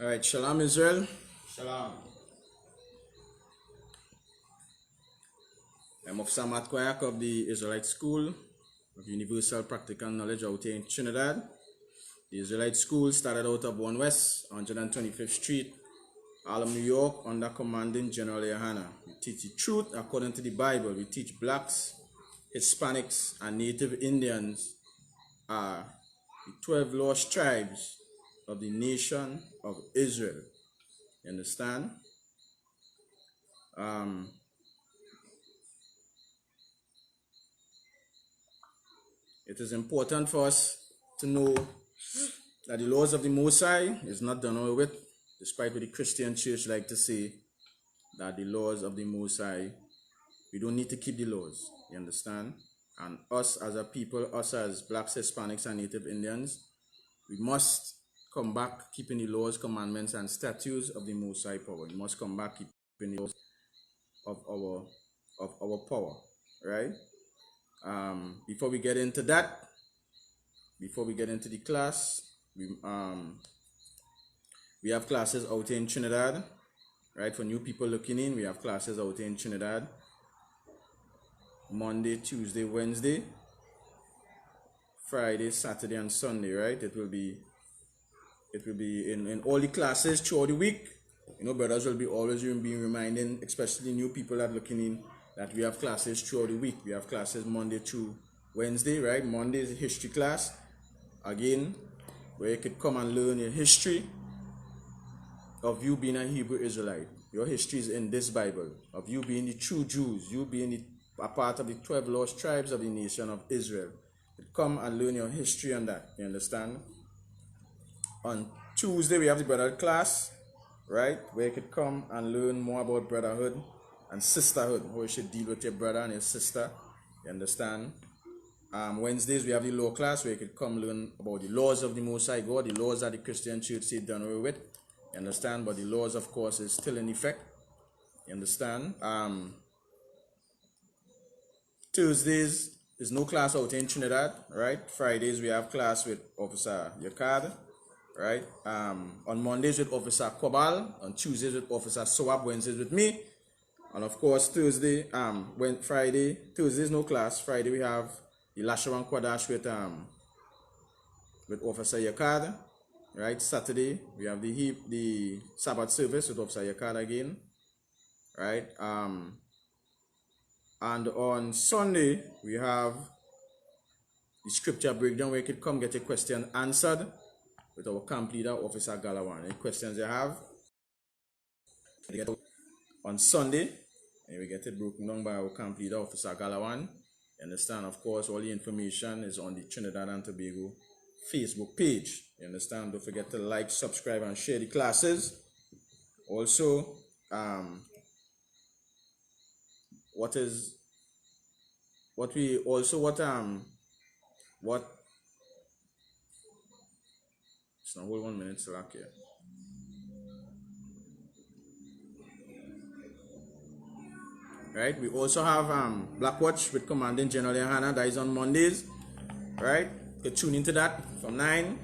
All right, Shalom Israel. Shalom. I'm Officer Matt Kwayak of the Israelite School of Universal Practical Knowledge out here in Trinidad. The Israelite School started out of 1 West, 125th Street, Harlem, New York, under commanding General Yohana. We teach the truth according to the Bible. We teach blacks, Hispanics, and Native Indians are the 12 lost tribes of the nation of Israel. You understand? It is important for us to know that the laws of the Most High is not done away with, despite what the Christian church like to say, that the laws of the Most High, we don't need to keep the laws, you understand? And us as a people, us as blacks, Hispanics, and Native Indians, we must come back keeping the laws, commandments, and statutes of the Most High power. We must come back keeping the laws of our power, right? Before we get into that, before we get into the class, we have classes out in Trinidad, right? For new people looking in, we have classes out in Trinidad, Monday, Tuesday, Wednesday, Friday, Saturday, and Sunday, right? It will be in all the classes throughout the week. You know, brothers will be always being reminding, especially new people that looking in, that we have classes throughout the week. We have classes Monday to Wednesday, right? Monday is a history class, again, where you could come and learn your history of you being a Hebrew Israelite. Your history is in this Bible, of you being the true Jews, you being a part of the 12 lost tribes of the nation of Israel. You come and learn your history on that, you understand? On Tuesday, we have the brotherhood class, right? Where you could come and learn more about brotherhood and sisterhood, how you should deal with your brother and your sister, you understand? Wednesdays, we have the law class where you could come learn about the laws of the Most High God, the laws that the Christian church say done away with, you understand? But the laws, of course, is still in effect, you understand? Tuesdays is no class out in Trinidad, right? Fridays, we have class with Officer Yakad, right? On Mondays with Officer Kobal, on Tuesdays with Officer Swab, Wednesdays with me, and of course Thursday, Tuesdays no class. Friday we have the Lashawan Kwadash with Officer Yakad, right? Saturday we have the Sabbath service with Officer Yakad again, right? And on Sunday we have the scripture breakdown where you can come get a question answered with our camp leader, Officer Galawan. Any questions you have, you get on Sunday, and we get it broken down by our camp leader, Officer Galawan. You understand? Of course, all the information is on the Trinidad and Tobago Facebook page. You understand? Don't forget to like, subscribe, and share the classes. Also, what Just now, hold 1 minute, Slack here. Right, we also have Black Watch with Commanding General Yohana, that is on Mondays, right? You can tune into that from 9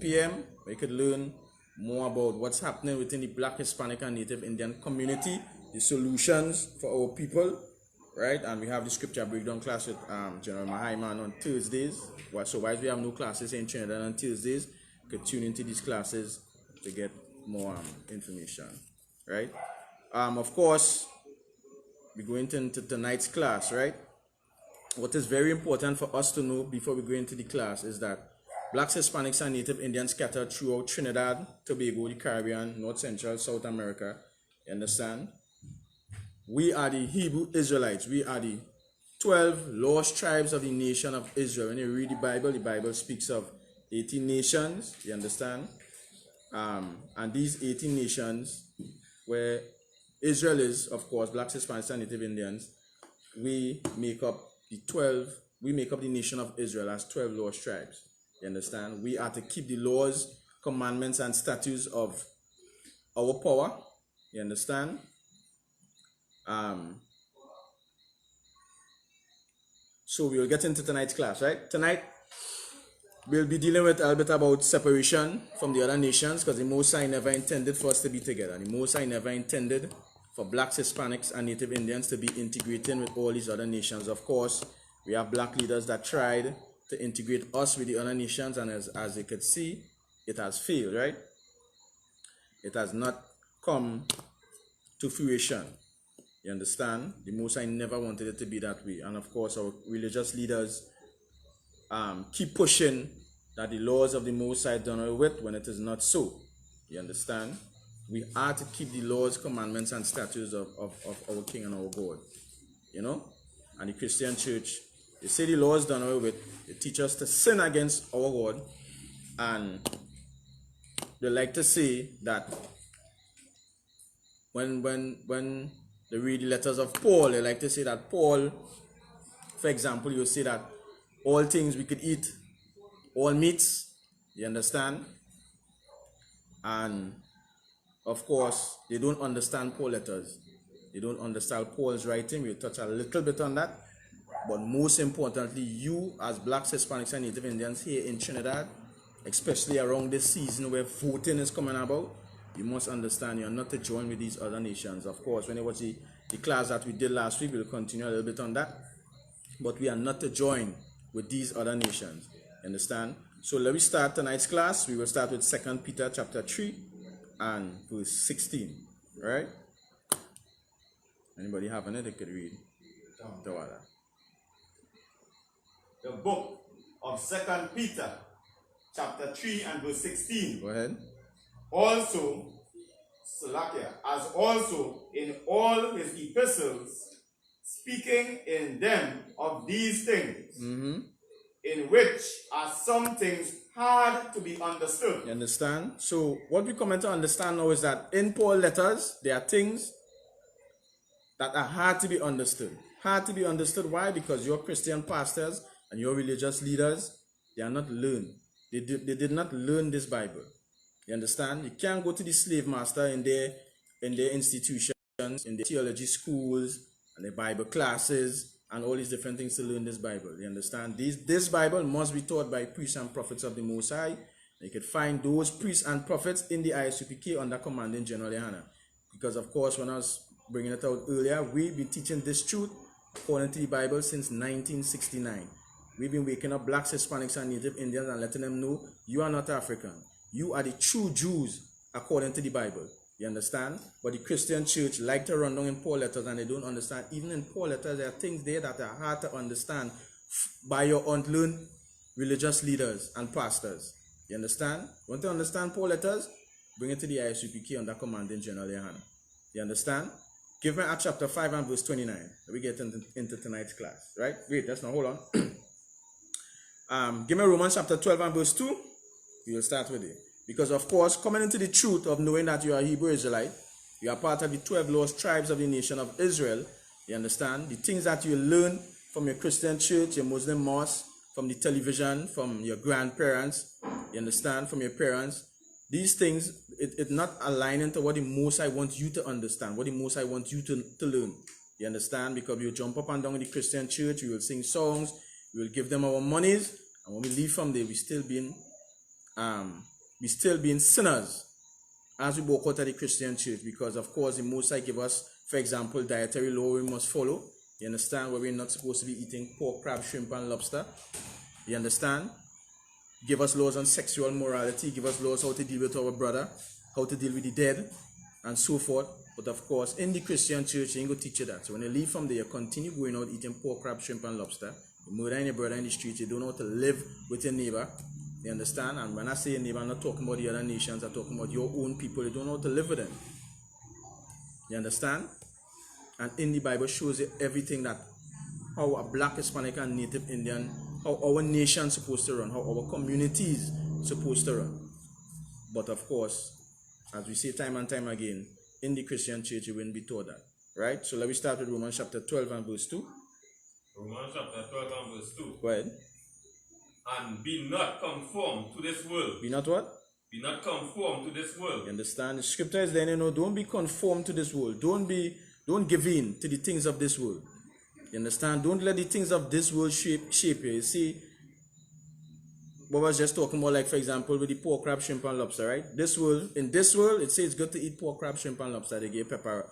p.m. where you could learn more about what's happening within the Black, Hispanic, and Native Indian community, the solutions for our people, right? And we have the scripture breakdown class with General Mahaiman on Thursdays. So while we have no classes in Trinidad on Tuesdays, you could tune into these classes to get more information, right? Of course, we go into tonight's class, right? What is very important for us to know before we go into the class is that blacks, Hispanics, and Native Indians scattered throughout Trinidad, Tobago, the Caribbean, North Central, South America, you understand? We are the Hebrew Israelites. We are the 12 lost tribes of the nation of Israel. When you read the Bible speaks of 18 nations, you understand? And these 18 nations, where Israel is, of course, blacks, Hispanics, and Native Indians, we make up the nation of Israel as 12 lost tribes. You understand? We are to keep the laws, commandments, and statutes of our power. You understand? So we will get into tonight's class, right? Tonight, we'll be dealing with a little bit about separation from the other nations, because the Most High never intended for us to be together. The Most High never intended for blacks, Hispanics, and Native Indians to be integrating with all these other nations. Of course, we have black leaders that tried to integrate us with the other nations, and as you could see, it has failed, right? It has not come to fruition. You understand? The Most High never wanted it to be that way. And of course, our religious leaders keep pushing that the laws of the Most High done away with when it is not so. You understand? We are to keep the laws, commandments, and statutes of our King and our God. You know? And the Christian church, they say the laws done away with. They teach us to sin against our God. And they like to say that when they read the letters of Paul, they like to say that Paul, for example, you say that all things we could eat, all meats, you understand? And of course, they don't understand Paul's letters. They don't understand Paul's writing. We'll touch a little bit on that. But most importantly, you as blacks, Hispanics, and Native Indians here in Trinidad, especially around this season where voting is coming about, you must understand you're not to join with these other nations. Of course, when you watch the class that we did last week, we'll continue a little bit on that. But we are not to join with these other nations. Understand? So let me start tonight's class. We will start with 2 Peter chapter 3 and verse 16. Right? Anybody have any they could read? The book of 2 Peter chapter 3 and verse 16. Go ahead. Also, as also in all his epistles, speaking in them of these things, in which are some things hard to be understood. You understand? So what we come to understand now is that in Paul's letters, there are things that are hard to be understood. Hard to be understood. Why? Because your Christian pastors and your religious leaders, they are not learned. They did not learn this Bible. You understand? You can't go to the slave master in their institutions, in the theology schools, and the Bible classes, and all these different things to learn this Bible. You understand? This Bible must be taught by priests and prophets of the Most High. You can find those priests and prophets in the ISUPK under commanding General Yohana. Because of course, when I was bringing it out earlier, we've been teaching this truth according to the Bible since 1969. We've been waking up blacks, Hispanics, and Native Indians and letting them know you are not African. You are the true Jews according to the Bible. You understand? But the Christian church like to run down in Paul letters and they don't understand. Even in Paul letters, there are things there that are hard to understand by your unlearned religious leaders and pastors. You understand? Want to understand Paul letters? Bring it to the ISUPK under commanding General Yohana. You understand? Give me Acts chapter 5 and verse 29. We get into tonight's class. Right? Wait, that's not, hold on. Give me Romans chapter 12 and verse 2. We will start with it. Because of course, coming into the truth of knowing that you are a Hebrew Israelite, you are part of the 12 lost tribes of the nation of Israel. You understand? The things that you learn from your Christian church, your Muslim mosque, from the television, from your grandparents, you understand, from your parents. These things, it's not aligning to what the Most High wants you to understand, what the Most High wants you to learn. You understand? Because we will jump up and down in the Christian church, we will sing songs, we will give them our monies, and when we leave from there, we still being sinners as we walk out of the Christian church, because of course the Most High give us, for example, dietary law we must follow. You understand? Where we're not supposed to be eating pork, crab, shrimp, and lobster. You understand? Give us laws on sexual morality, give us laws how to deal with our brother, how to deal with the dead, and so forth. But of course, in the Christian church, they ain't gonna teach you that. So when you leave from there, you continue going out eating pork, crab, shrimp, and lobster. You murder your brother in the street, you don't know how to live with your neighbor. You understand? And when I say neighbor, I'm not talking about the other nations, I'm talking about your own people. You don't know how to live with them. You understand? And in the Bible shows you everything that how a black, Hispanic, and Native Indian, how our nation is supposed to run, how our communities supposed to run. But of course, as we say time and time again, in the Christian church, you wouldn't be taught that. Right? So let me start with Romans chapter 12 and verse 2. Romans chapter 12 and verse 2. Go ahead. And be not conformed to this world. Be not what? Be not conformed to this world. You understand? The scripture is then, don't be conformed to this world. Don't give in to the things of this world. You understand? Don't let the things of this world shape you. You see, what I was just talking about, like for example, with the pork, crab, shrimp, and lobster, right? In this world, it says it's good to eat pork, crab, shrimp, and lobster. They give pepper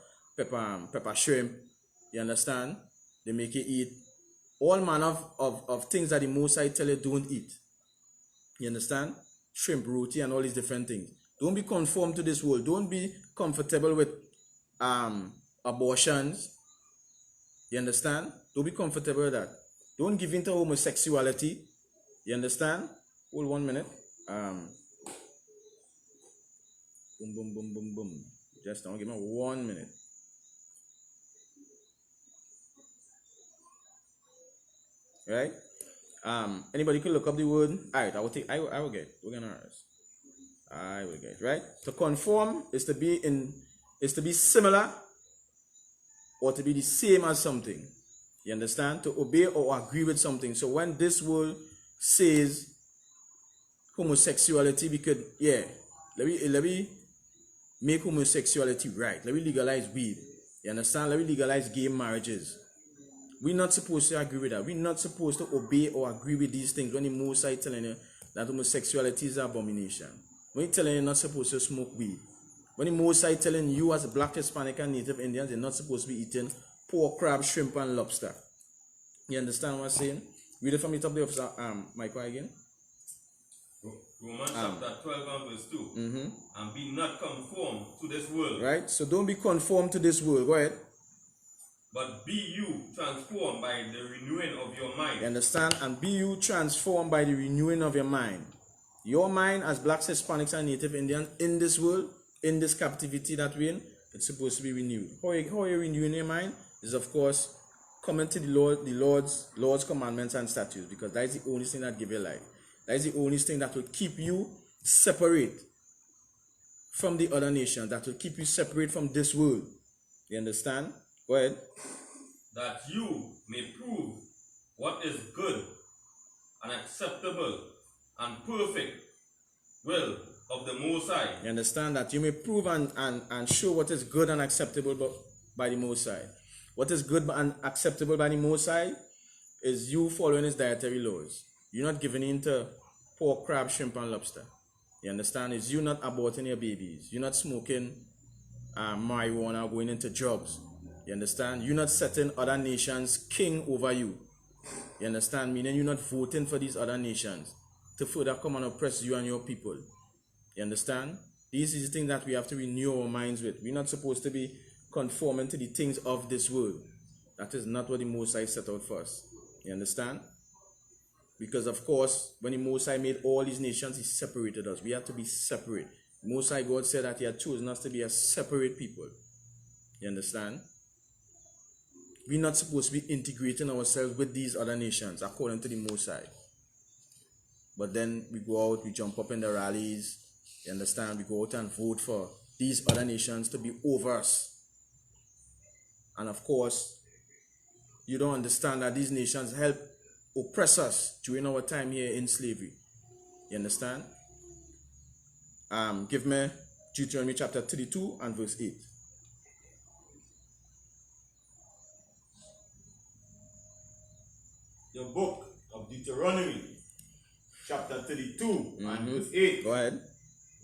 shrimp. You understand? They make you eat all manner of things that the Most High tell you don't eat. You understand? Shrimp, roti, and all these different things. Don't be conformed to this world. Don't be comfortable with abortions. You understand? Don't be comfortable with that. Don't give in to homosexuality. You understand? Hold 1 minute. Boom, boom, boom, boom, boom. Just don't give me 1 minute. Right? Anybody could look up the word. Alright, I will get. We're gonna ask. I will get, right? To conform is to be similar or to be the same as something. You understand? To obey or agree with something. So when this world says homosexuality, we could, let me make homosexuality right. Let me legalize weed. You understand? Let me legalize gay marriages. We're not supposed to agree with that. We're not supposed to obey or agree with these things when the Most High telling you that homosexuality is an abomination. When he's telling you you're not supposed to smoke weed. When the Most High telling you as a Black, Hispanic, and Native Indians, you're not supposed to be eating pork, crab, shrimp, and lobster. You understand what I'm saying? Read it from the top of the Michael again. Romans chapter 12 and verse 2. And be not conformed to this world. Right? So don't be conformed to this world. Go ahead. But be you transformed by the renewing of your mind. You understand? And be you transformed by the renewing of your mind. Your mind as Blacks, Hispanics, and Native Indians in this world, in this captivity that we're in, it's supposed to be renewed. How you renewing your mind is, of course, coming to the Lord's commandments and statutes, because that is the only thing that give you life. That is the only thing that will keep you separate from the other nations, that will keep you separate from this world. You understand? Go ahead. That you may prove what is good and acceptable and perfect will of the Most High. You understand? That you may prove and show what is good and acceptable by the Most High. What is good and acceptable by the Most High is you following his dietary laws. You're not giving in to pork, crab, shrimp, and lobster. You understand? It's you not aborting your babies. You're not smoking marijuana or going into drugs. You understand? You're not setting other nations king over you. You understand? Meaning you're not voting for these other nations to further come and oppress you and your people. You understand? These are the things that we have to renew our minds with. We're not supposed to be conforming to the things of this world. That is not what the Most High set out for us. You understand? Because of course, when the Most High made all these nations, he separated us. We have to be separate. The Most High God said that he had chosen us to be a separate people. You understand? We're not supposed to be integrating ourselves with these other nations according to the Most High. But then we go out, we jump up in the rallies. You understand? We go out and vote for these other nations to be over us. And of course, you don't understand that these nations help oppress us during our time here in slavery. You understand? Give me Deuteronomy chapter 32 and verse 8. The book of Deuteronomy, chapter 32 and verse 8. Go ahead.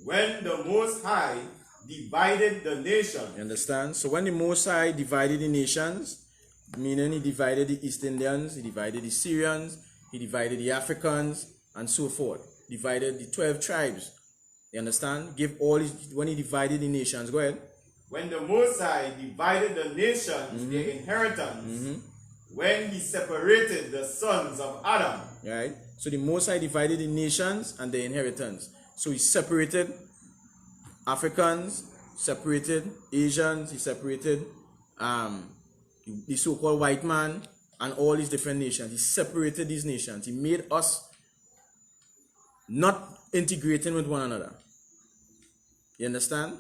When the Most High divided the nation. You understand? So when the Most High divided the nations, meaning he divided the East Indians, he divided the Syrians, he divided the Africans, and so forth. Divided the 12 tribes. You understand? When he divided the nations. Go ahead. When the Most High divided the nations, their inheritance, when he separated the sons of Adam. Right? So the Most High divided the nations and their inheritance. So he separated Africans, separated Asians, he separated the so-called white man and all these different nations. He separated these nations. He made us not integrating with one another. You understand?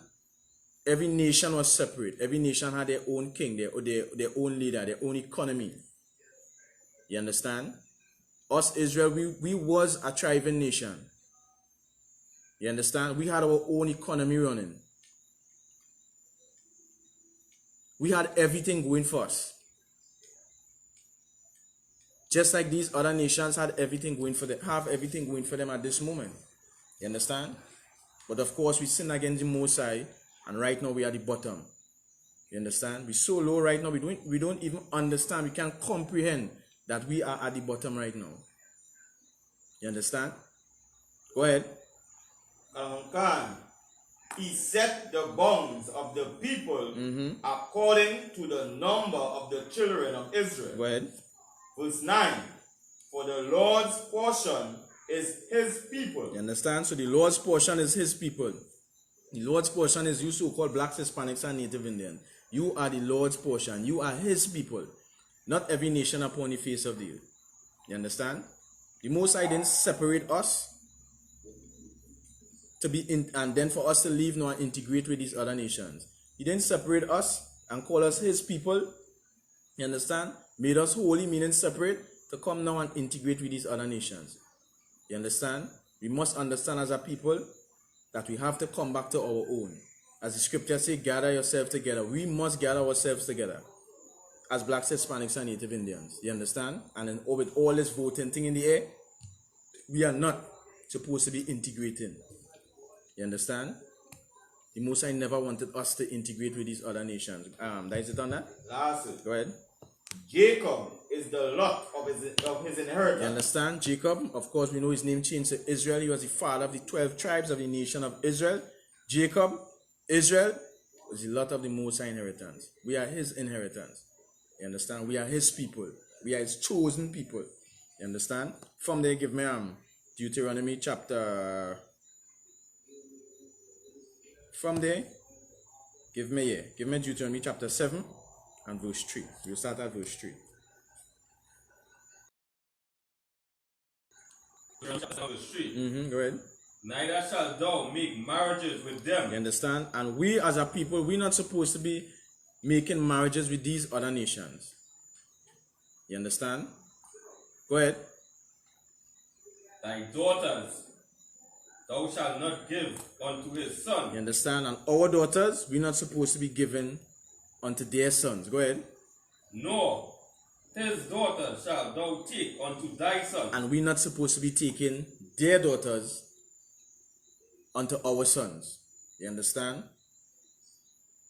Every nation was separate. Every nation had their own king, their own leader, their own economy. You understand? Us, Israel, we was a thriving nation. You understand? We had our own economy running. We had everything going for us. Just like these other nations had everything going for them, have everything going for them at this moment. You understand? But of course, we sin against the Most High, and right now we are at the bottom. You understand? We're so low right now, we don't even understand, we can't comprehend that we are at the bottom right now. You understand? Go ahead. He set the bounds of the people according to the number of the children of Israel. Go ahead. Verse 9. For the Lord's portion is his people. You understand? So the Lord's portion is his people. The Lord's portion is you so-called blacks, Hispanics, and Native Indians. You are the Lord's portion. You are his people. Not every nation upon the face of the earth. You understand? The Most High didn't separate us to be in, and then for us to leave now and integrate with these other nations. He didn't separate us and call us his people. You understand? Made us holy, meaning separate, to come now and integrate with these other nations. You understand? We must understand as a people that we have to come back to our own. As the scriptures say, gather yourselves together. We must gather ourselves together as blacks, Hispanics, and Native Indians. You understand? And then with all this voting thing in the air, we are not supposed to be integrating. You understand? The Most High never wanted us to integrate with these other nations. That is it on that? Lastly, Go ahead. Jacob is the lot of his inheritance. You understand? Jacob, of course, we know his name changed to Israel. He was the father of the 12 tribes of the nation of Israel. Jacob, Israel, was the lot of the Most High inheritance. We are his inheritance. You understand? We are his people. We are his chosen people. You understand? From there, give me Deuteronomy chapter... From there, give me Deuteronomy chapter 7 and verse 3. We'll start at verse 3. Chapter 7, verse 3. Go ahead. Neither shalt thou make marriages with them. You understand? And we as a people, we're not supposed to be making marriages with these other nations. You understand? Go ahead. Thy daughters thou shalt not give unto his son. You understand? And our daughters, we're not supposed to be given unto their sons. Go ahead. Nor his daughters shalt thou take unto thy son. And we're not supposed to be taking their daughters unto our sons. You understand?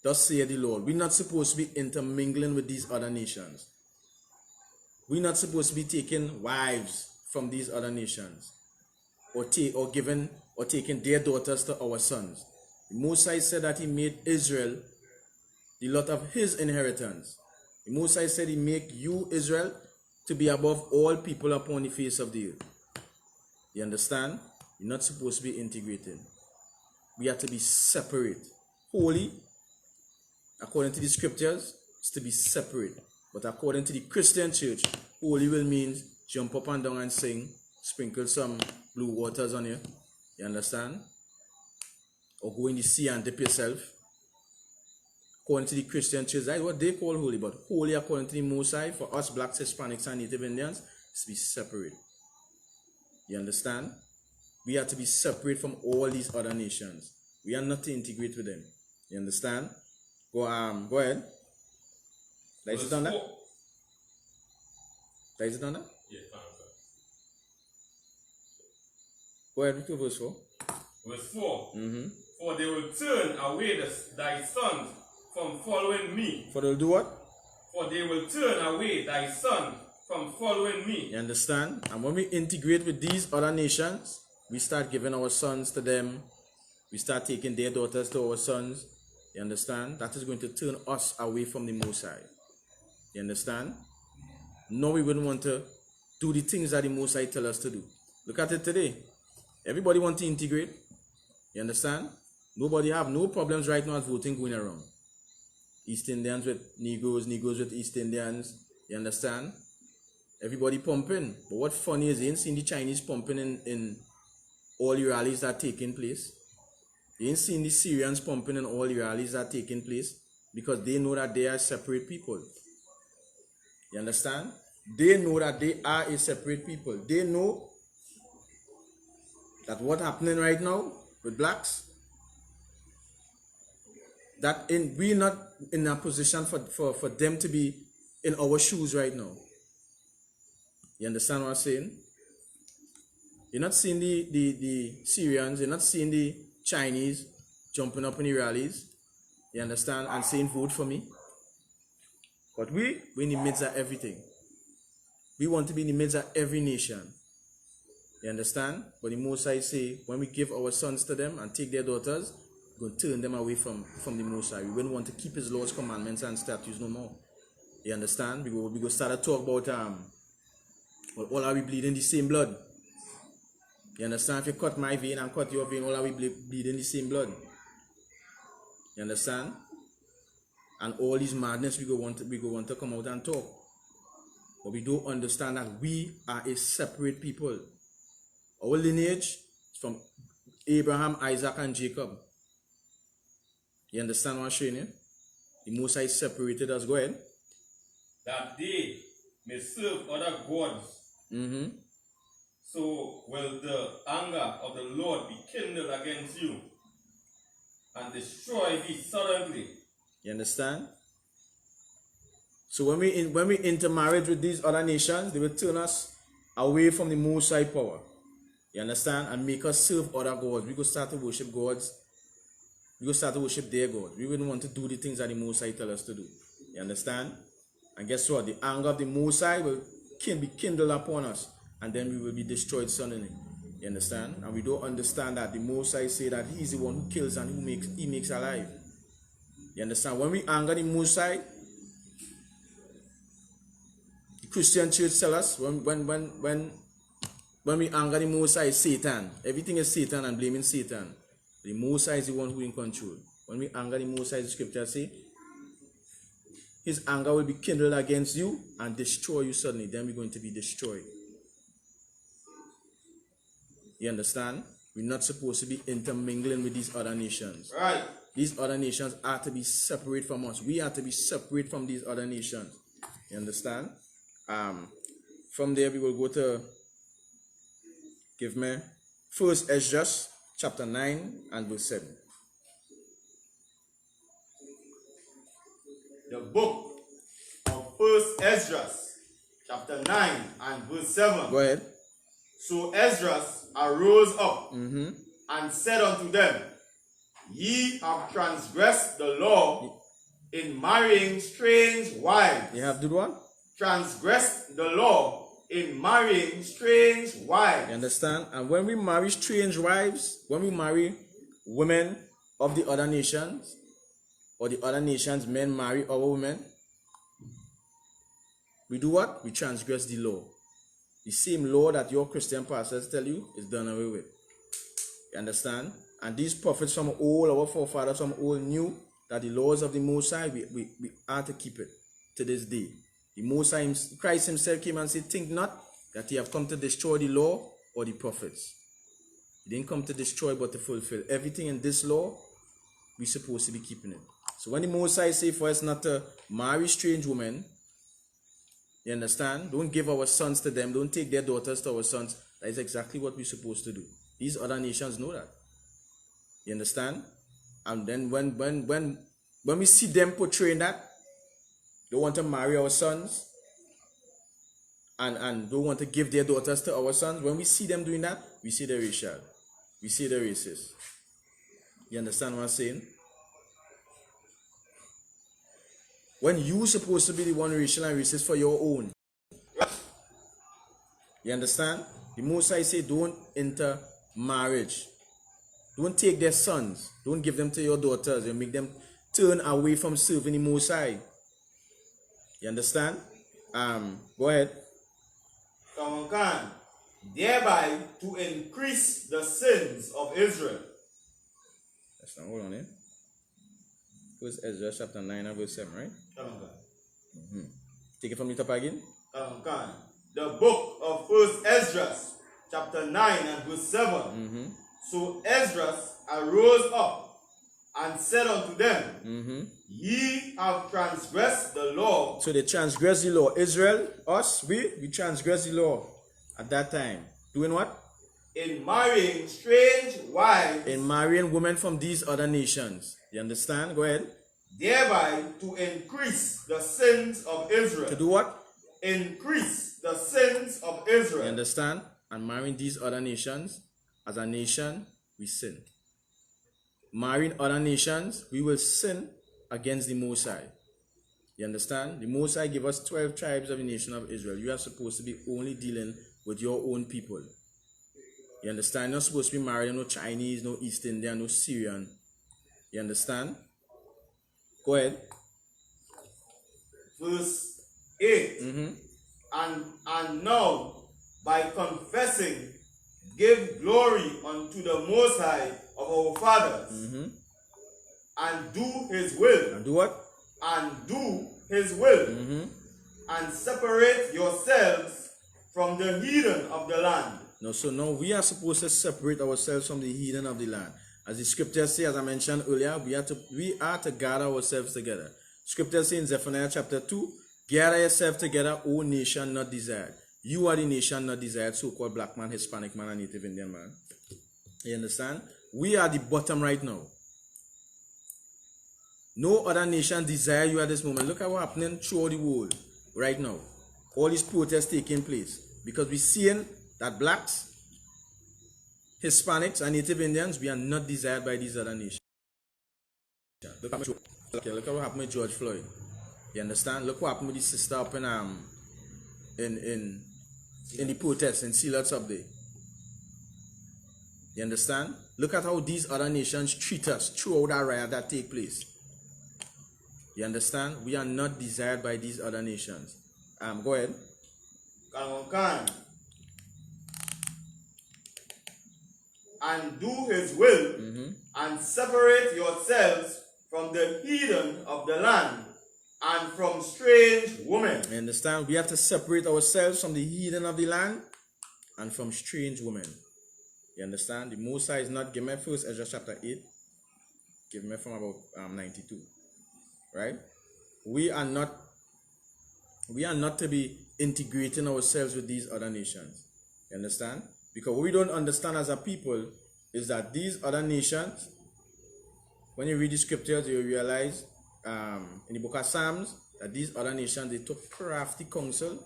Thus saith the Lord. We're not supposed to be intermingling with these other nations. We're not supposed to be taking wives from these other nations, or taking their daughters to our sons. The Most High said that he made Israel the lot of his inheritance. The Most High said he make you, Israel, to be above all people upon the face of the earth. You understand? You're not supposed to be integrated. We are to be separate. Holy, according to the scriptures, is to be separate. But according to the Christian church, holy will mean jump up and down and sing, sprinkle some blue waters on you. You understand? Or go in the sea and dip yourself. According to the Christian church, that's what they call holy. But holy, according to the Most High, for us blacks, Hispanics, and Native Indians, is to be separate. You understand? We are to be separate from all these other nations. We are not to integrate with them. You understand? Go ahead. Is it on that? Is it on that? Yeah, Go ahead to verse 4. Verse 4. For they will turn away thy sons from following me. For they'll do what? For they will turn away thy son from following me. You understand? And when we integrate with these other nations, we start giving our sons to them. We start taking their daughters to our sons. You understand? That is going to turn us away from the Most High. You understand? No, we wouldn't want to do the things that the Most High tell us to do. Look at it today. Everybody wants to integrate. You understand? Nobody have no problems right now as voting going around. East Indians with Negroes, Negroes with East Indians. You understand? Everybody pumping. But what funny is you ain't seen the Chinese pumping in all the rallies that are taking place. You ain't seen the Syrians pumping in all the rallies that are taking place because they know that they are separate people. You understand? They know that they are a separate people. They know that what's happening right now with blacks, that we're not in a position for them to be in our shoes right now. You understand what I'm saying? You're not seeing the Syrians, you're not seeing the Chinese jumping up in the rallies, you understand, and saying vote for me. But we're in the midst of everything. We want to be in the midst of every nation. You understand? But the Most High say, when we give our sons to them and take their daughters, we're going to turn them away from the Most High. We wouldn't want to keep his laws, commandments, and statutes no more. You understand? We go start to talk about well, all are we bleeding the same blood? You understand? If you cut my vein and cut your vein, all are we bleeding the same blood? You understand? And all these madness we go want to come out and talk. But we don't understand that we are a separate people. Our lineage is from Abraham, Isaac, and Jacob. You understand what I'm showing you? The Most High separated us. Go ahead. That they may serve other gods. So will the anger of the Lord be kindled against you and destroy thee suddenly. You understand? So when we intermarriage with these other nations, they will turn us away from the Most High power. You understand? And make us serve other gods. We go start to worship gods. We go start to worship their God. We wouldn't want to do the things that the Most High tell us to do. You understand? And guess what? The anger of the Most High will be kindled upon us. And then we will be destroyed suddenly. You understand? And we don't understand that the Most High say that he is the one who kills and he makes alive. You understand? When we anger the Most High, the Christian church tell us when we anger the Most High, Satan. Everything is Satan and blaming Satan. The Most High is the one who in control. When we anger the Most High, the scripture say, his anger will be kindled against you and destroy you suddenly. Then we're going to be destroyed. You understand? We're not supposed to be intermingling with these other nations. Right. These other nations are to be separate from us. We are to be separate from these other nations. You understand? From there we will go to, give me, 1 Ezra chapter 9 and verse 7. The book of 1 Ezra chapter 9 and verse 7. Go ahead. So Ezra arose up and said unto them, Ye have transgressed the law in marrying strange wives. You have to do what? Transgressed the law in marrying strange wives. You understand? And when we marry strange wives, when we marry women of the other nations, or the other nations men marry our women, we do what? We transgress the law. The same law that your Christian pastors tell you is done away with. You understand? And these prophets from old, our forefathers from old, knew that the laws of the Most High, we are to keep it to this day. The Most High, Christ himself came and said, think not that he have come to destroy the law or the prophets. He didn't come to destroy but to fulfill. Everything in this law, we're supposed to be keeping it. So when the Most High say for us not to marry strange women, you understand? Don't give our sons to them. Don't take their daughters to our sons. That is exactly what we're supposed to do. These other nations know that. You understand? And then when we see them portraying that, they want to marry our sons and don't want to give their daughters to our sons. When we see them doing that, we see the racial. We see the racist. You understand what I'm saying? When you're supposed to be the one racial and racist for your own. You understand? The Most High say don't enter marriage. Don't take their sons. Don't give them to your daughters. You make them turn away from serving the Most High. You understand? Go ahead. Come on, thereby to increase the sins of Israel. That's not, hold on here. First Ezra chapter 9 and verse 7, right? Come on. Take it from the top again. Come on. The book of 1 Ezra chapter 9 and verse 7. So Ezra arose up and said unto them, Ye have transgressed the law. So they transgress the law. Israel, us, we transgress the law at that time. Doing what? In marrying strange wives. In marrying women from these other nations. You understand? Go ahead. Thereby to increase the sins of Israel. To do what? Increase the sins of You Israel. understand? And marrying these other nations, as a nation, we sin. Marrying other nations, we will sin against the Most High. You understand? The Most High gave us 12 tribes of the nation of Israel. You are supposed to be only dealing with your own people. You understand? You're not supposed to be marrying no Chinese, no East Indian, no Syrian. You understand? Go ahead. Verse 8. And now, by confessing, give glory unto the Most High of our fathers, and do his will. And do what? And do his will. And separate yourselves from the heathen of the land. No, so now we are supposed to separate ourselves from the heathen of the land. As the scriptures say, as I mentioned earlier, we are to gather ourselves together. Scriptures say in Zephaniah chapter 2, gather yourself together, O nation not desired. You are the nation not desired, so-called black man, Hispanic man, and Native Indian man. You understand? We are the bottom right now. No other nation desire you at this moment. Look at what's happening throughout the world right now. All these protests taking place. Because we're seeing that blacks, Hispanics, and Native Indians, we are not desired by these other nations. Look at what happened with George Floyd. You understand? Look what happened with his sister up in the protests in Sea Lots up there. You understand? Look at how these other nations treat us throughout that riot that take place. You understand? We are not desired by these other nations. Go ahead. And do his will, and separate yourselves from the heathen of the land, and from strange women. You understand? We have to separate ourselves from the heathen of the land and from strange women. You understand? The Most High is not, give me first Ezra chapter 8. Give me from about 92. Right? We are not to be integrating ourselves with these other nations. You understand? Because what we don't understand as a people is that these other nations, when you read the scriptures, you realize in the book of Psalms that these other nations, they took crafty counsel.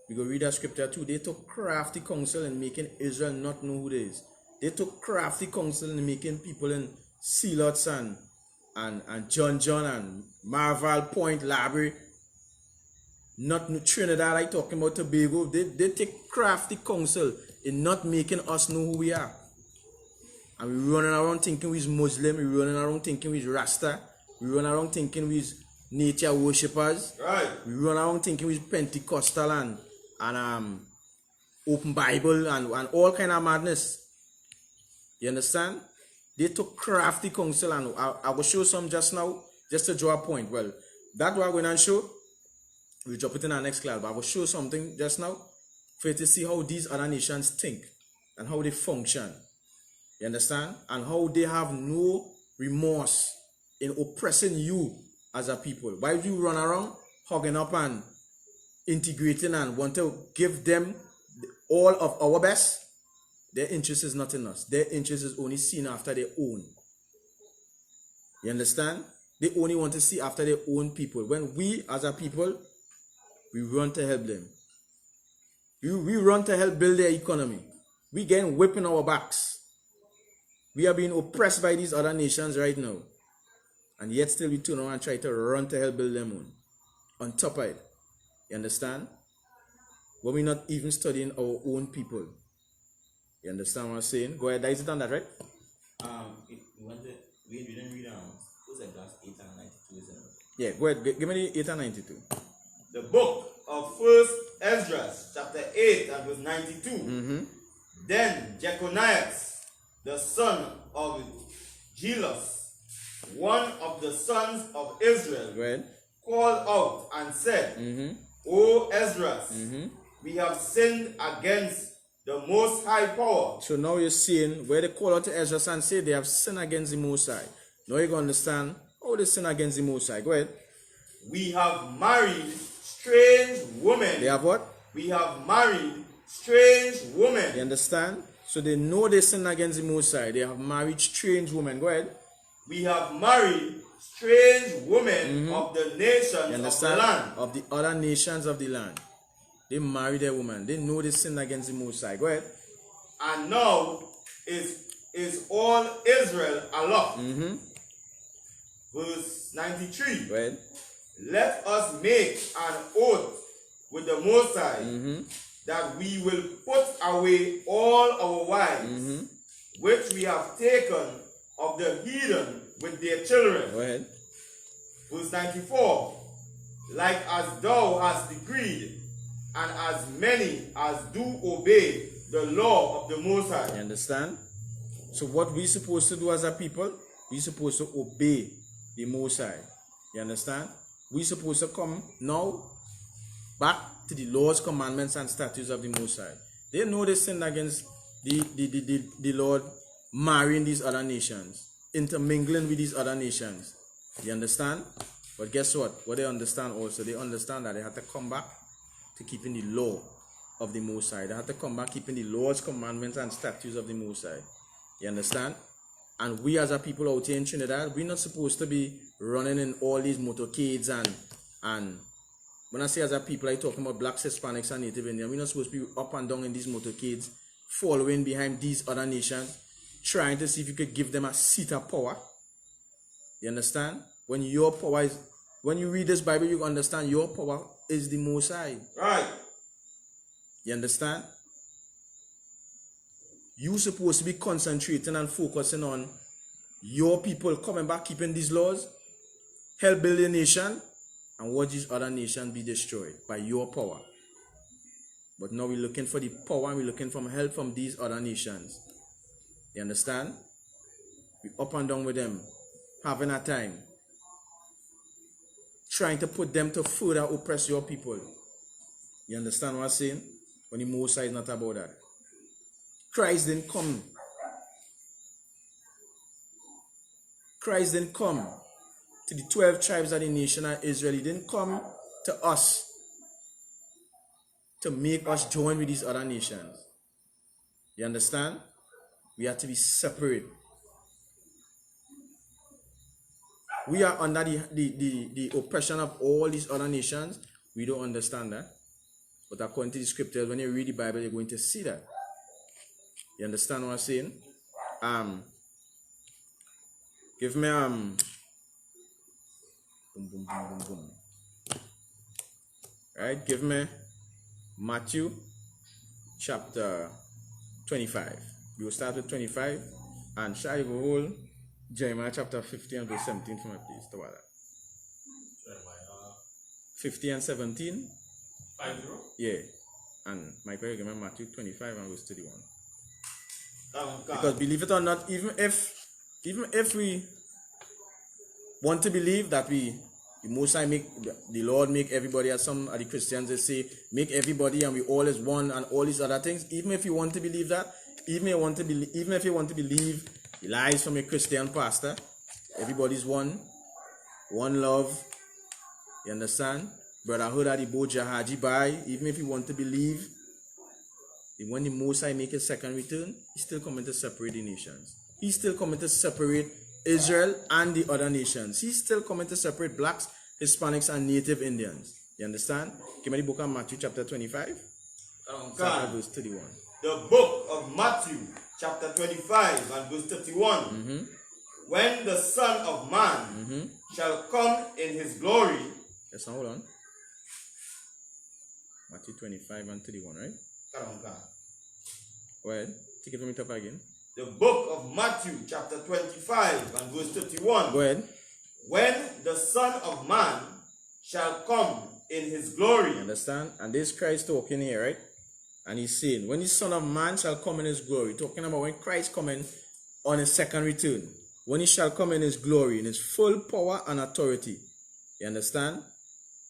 We go read that scripture too. They took crafty counsel in making Israel not know who it is. They took crafty counsel in making people in Sea Lots and John and Marval Point, Labrie, not Trinidad, I talking about Tobago. They take crafty counsel in not making us know who we are. And we running around thinking we're Muslim, we running around thinking we're Rasta, we running around thinking we're nature worshippers. Right. We run around thinking we're Pentecostal and open Bible and all kind of madness. You understand? They took crafty counsel, and I will show some just now, just to draw a point. Well, that's what I'm going to show. We'll drop it in our next class, but I will show something just now for you to see how these other nations think and how they function. You understand? And how they have no remorse in oppressing you as a people. Why do you run around hugging up and integrating and want to give them all of our best? Their interest is not in us. Their interest is only seen after their own. You understand? They only want to see after their own people. When we, as a people, we run to help them. We run to help build their economy. We getting whipping our backs. We are being oppressed by these other nations right now. And yet still we turn around and try to run to help build them own. On top of it. You understand? But we're not even studying our own people. You understand what I'm saying? Go ahead. Is it on that, right? We didn't read who's that class 8 and 92, isn't it? Yeah, go ahead. Give me the 8 and 92. The book of First Ezra, chapter 8 and verse 92. Then Jeconias, the son of Jelos, one of the sons of Israel, Go ahead. called out and said, O Ezra, we have sinned against the Most High power. So now you're seeing where they call out to Ezra and say they have sinned against the Most High. Now you're going to understand how they sin against the Most High. Go ahead. We have married strange women. They have what? We have married strange women. You understand? So they know they sin against the Most High. They have married strange women. Go ahead. We have married strange women of the nations You of the understand? land. Of the other nations of the land. They marry their woman. They know they sin against the Most High. Go ahead. And now is all Israel aloft. Verse 93. Go ahead. Let us make an oath with the Most High that we will put away all our wives, which we have taken of the heathen with their children. Go ahead. Verse 94. Like as thou hast decreed, and as many as do obey the law of the Most High. You understand? So what we supposed to do as a people, we supposed to obey the Most High. You understand? We supposed to come now back to the laws, commandments, and statutes of the Most High. They know they sinned against the Lord, marrying these other nations, intermingling with these other nations. You understand? But guess what? What they understand also, they understand that they have to come back to keeping the law of the Most High. They have to come back keeping the laws, commandments, and statutes of the Most High. You understand? And we as a people out here in Trinidad, we're not supposed to be running in all these motorcades and when I say as a people, I'm talking about blacks, Hispanics, and Native Indians. We're not supposed to be up and down in these motorcades, following behind these other nations, trying to see if you could give them a seat of power. You understand? When your power is, when you read this Bible, you understand your power is the Most High. Right. You understand? You're supposed to be concentrating and focusing on your people coming back, keeping these laws, help build a nation, and watch these other nations be destroyed by your power. But now we're looking for the power and we're looking for help from these other nations. You understand? We're up and down with them, having a time, trying to put them to further oppress your people. You understand what I'm saying? When the Most High is not about that. Christ didn't come. Christ didn't come to the 12 tribes of the nation of Israel. He didn't come to us to make us join with these other nations. You understand? We have to be separate. We are under the oppression of all these other nations. We don't understand that. But according to the scriptures, when you read the Bible, you're going to see that. You understand what I'm saying? Give me boom, boom, boom, boom, boom. Right? Give me Matthew chapter 25. We will start with 25 and shall you go whole Jeremiah chapter 50 and verse 17 for my place. Jeremiah 50 and 17. 50? Yeah. And my prayer give me Matthew 25 and verse 31. God. Because believe it or not, even if we want to believe that the Most High the Lord make everybody, as some of the Christians they say, make everybody and we all is one and all these other things, even if you want to believe that, even if you want to believe the lies from a Christian pastor, everybody's one love, you understand? Brotherhood of the Boja Haji Bai, even if you want to believe, when the Most High make his second return, he's still coming to separate the nations. He's still coming to separate Israel and the other nations. He's still coming to separate blacks, Hispanics, and Native Indians. You understand? Give me the book of Matthew chapter 25. Verse 31. The book of Matthew chapter 25 and verse 31. When the Son of Man shall come in his glory. Yes, now hold on. Matthew 25 and 31, right? Go ahead. Take it from the top again. The book of Matthew chapter 25 and verse 31. Go ahead. When the Son of Man shall come in his glory. You understand? And this Christ talking here, right? And he's saying, when the Son of Man shall come in his glory. Talking about when Christ coming on his second return. When he shall come in his glory, in his full power and authority. You understand?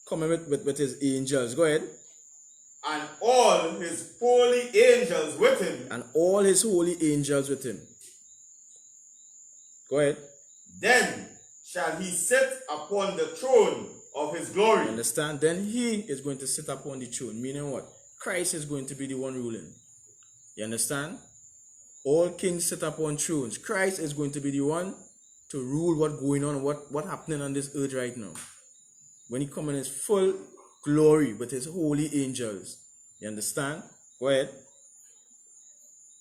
Coming with his angels. Go ahead. And all his holy angels with him. And all his holy angels with him. Go ahead. Then shall he sit upon the throne of his glory. You understand? Then he is going to sit upon the throne. Meaning what? Christ is going to be the one ruling. You understand? All kings sit upon thrones. Christ is going to be the one to rule what's going on, what happening on this earth right now. When he comes in his full glory with his holy angels. You understand? Go ahead.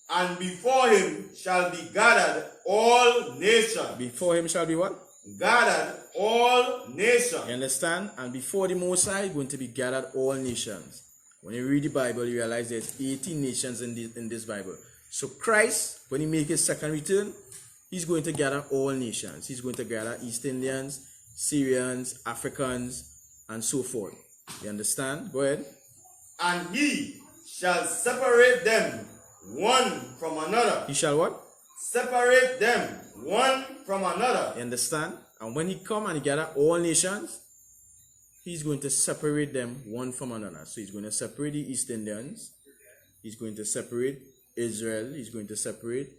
And before him shall be gathered all nations. Before him shall be what? Gathered all nations. You understand? And before the Most High, going to be gathered all nations. When you read the Bible, you realize there's 18 nations in this Bible. So Christ, when he make his second return, he's going to gather all nations. He's going to gather East Indians, Syrians, Africans, and so forth. You understand? Go ahead. And he shall separate them one from another. He shall what? Separate them one from another. You understand? And when he come and he gather all nations, he's going to separate them one from another. So he's going to separate the East Indians. He's going to separate Israel. He's going to separate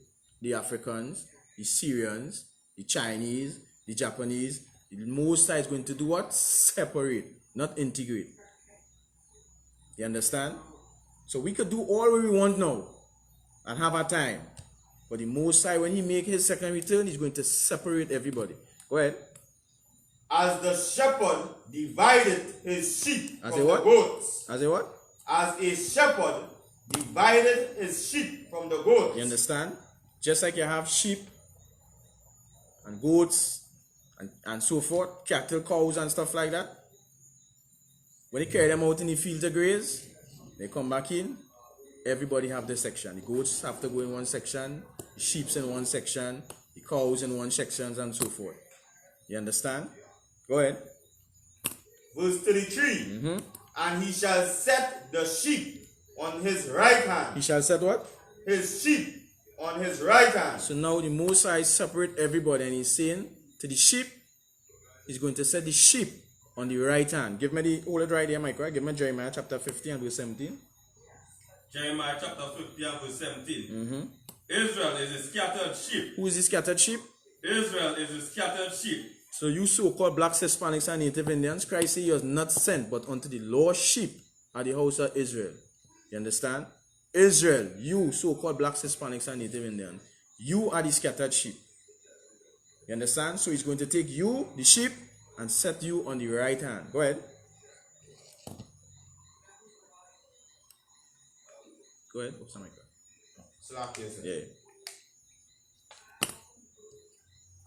the Africans, the Syrians, the Chinese, the Japanese. The Most High is going to do what? Separate, not integrate. You understand? So we could do all we want now and have our time. But the Most High, when he make his second return, he's going to separate everybody. Go ahead. As the shepherd divided his sheep As from a the what? goats. As a what? As a shepherd divided his sheep from the goats. You understand? Just like you have sheep and goats and so forth, cattle, cows and stuff like that. When they carry them out in the field to graze, they come back in, everybody have their section. The goats have to go in one section, the sheep in one section, the cows in one section and so forth. You understand? Go ahead. Verse 33. And he shall set the sheep on his right hand. He shall set what? His sheep on his right hand. So now the Most High separate everybody and he's saying to the sheep, he's going to set the sheep on the right hand. Give me the, hold it right here, Mike, right? Give me Jeremiah chapter 50 and verse 17. Jeremiah chapter 50 and verse 17. Israel is a scattered sheep. Who is the scattered sheep? Israel is a scattered sheep. So you so-called blacks, Hispanics, and Native Indians, Christ said he was not sent, but unto the lost sheep of the house of Israel. You understand? Israel, you so-called blacks, Hispanics, and Native Indians, you are the scattered sheep. You understand? So he's going to take you, the sheep, and set you on the right hand. Go ahead. Go ahead. Oh, something like that. Yeah.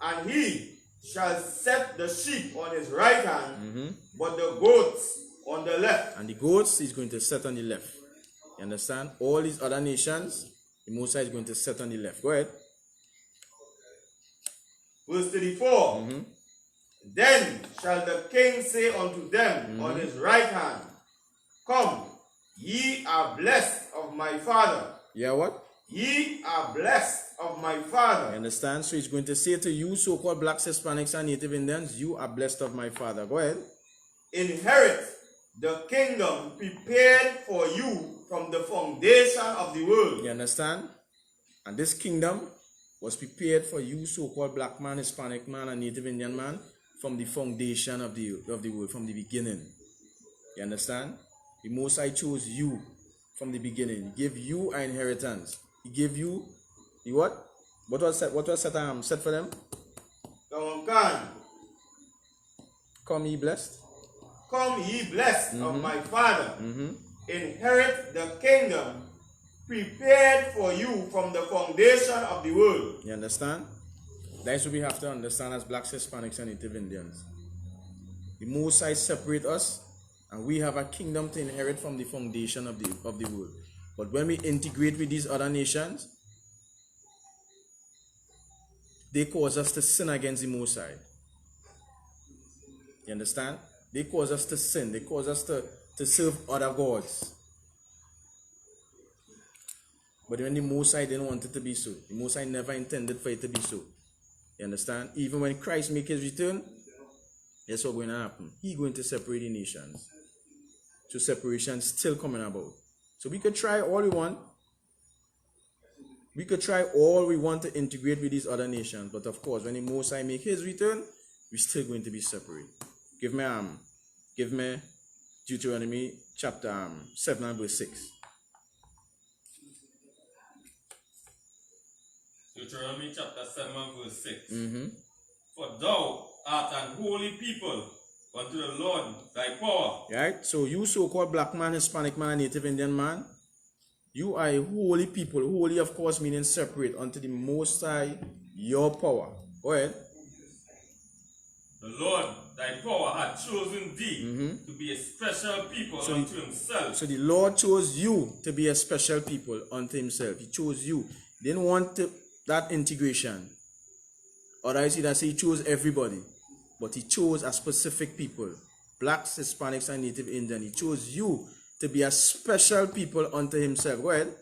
And he shall set the sheep on his right hand, but the goats on the left. And the goats he's going to set on the left. You understand? All these other nations, the Most High is going to set on the left. Go ahead. Verse 34. Then shall the king say unto them on his right hand, Come, ye are blessed of my father. Yeah, what? Ye are blessed of my father. You understand? So he's going to say to you, so-called blacks, Hispanics, and Native Indians, you are blessed of my father. Go ahead. Inherit the kingdom prepared for you from the foundation of the world. You understand? And this kingdom was prepared for you, so-called black man, Hispanic man, and Native Indian man, from the foundation of the world, from the beginning. You understand? The Most High chose you from the beginning. He gave you an inheritance. He gave you the what? What was set for them? Come ye blessed. Come ye blessed of my father. Inherit the kingdom prepared for you from the foundation of the world. You understand? That's what we have to understand as blacks, Hispanics, and Native Indians. The Most High separate us, and we have a kingdom to inherit from the foundation of the world. But when we integrate with these other nations, they cause us to sin against the Most High. You understand? They cause us to sin. They cause us to serve other gods. But when the Most High didn't want it to be so, the Most High never intended for it to be so. You understand? Even when Christ make his return, that's what's going to happen. He's going to separate the nations. So separation still coming about. So we could try all we want. We could try all we want to integrate with these other nations. But of course, when the Most High make his return, we're still going to be separate. Give me Deuteronomy chapter 7 and verse 6. Deuteronomy chapter 7 and verse 6. For thou art an holy people unto the Lord thy power. Right? So you so-called black man, Hispanic man, Native Indian man, you are a holy people. Holy, of course, meaning separate unto the Most High, your power. Go ahead. The Lord thy power had chosen thee to be a special people unto himself. So the Lord chose you to be a special people unto himself. He chose you. He didn't want that integration. Otherwise, he'd say he chose everybody. But he chose a specific people. Blacks, Hispanics, and Native Indian. He chose you to be a special people unto himself. Go ahead.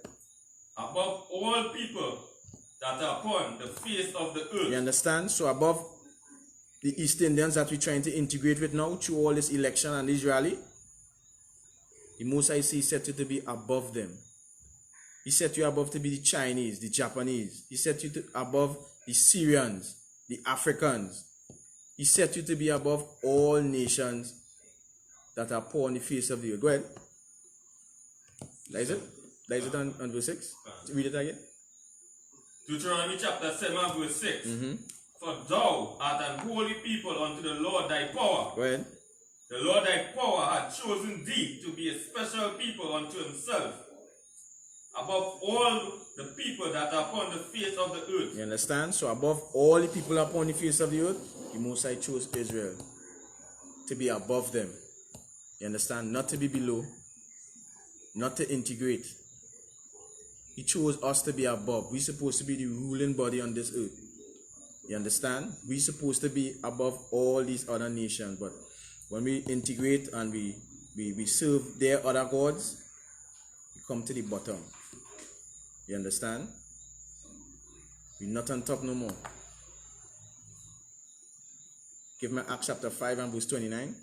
Above all people that are upon the face of the earth. You understand? So above the East Indians that we're trying to integrate with now through all this election and this rally, the Most High he set you to be above them. He set you above to be the Chinese, the Japanese. He set you to above the Syrians, the Africans. He set you to be above all nations that are poor on the face of the earth. Go ahead. That is it. That is it on verse 6. Read it again. Deuteronomy chapter 7 verse 6. For thou art an holy people unto the Lord thy power. Go ahead. The Lord thy power hath chosen thee to be a special people unto himself, above all the people that are upon the face of the earth. You understand? So above all the people upon the face of the earth, the Most High chose Israel to be above them. You understand? Not to be below, not to integrate. He chose us to be above. We're supposed to be the ruling body on this earth. You understand? We're supposed to be above all these other nations. But when we integrate and we serve their other gods, we come to the bottom. You understand? We're not on top no more. Give me Acts chapter 5 and verse 29.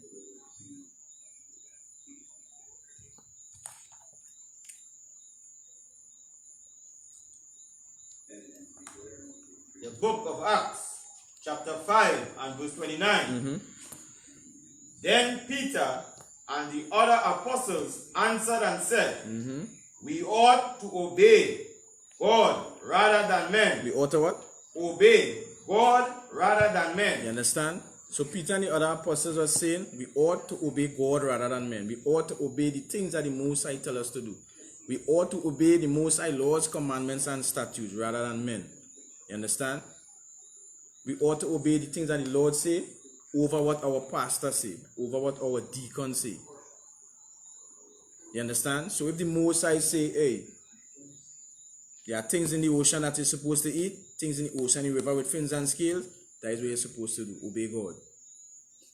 The book of Acts, chapter 5 and verse 29. Then Peter and the other apostles answered and said, we ought to obey God rather than men. We ought to what? Obey God rather than men. You understand? So Peter and the other apostles were saying we ought to obey God rather than men. We ought to obey the things that the Most High tell us to do. We ought to obey the Most High laws, commandments, and statutes rather than men. You understand? We ought to obey the things that the Lord say over what our pastor say, over what our deacon say. You understand? So if the Most High say, hey, there are things in the ocean that you're supposed to eat, things in the ocean, in the river with fins and scales, that is what you're supposed to do. Obey God.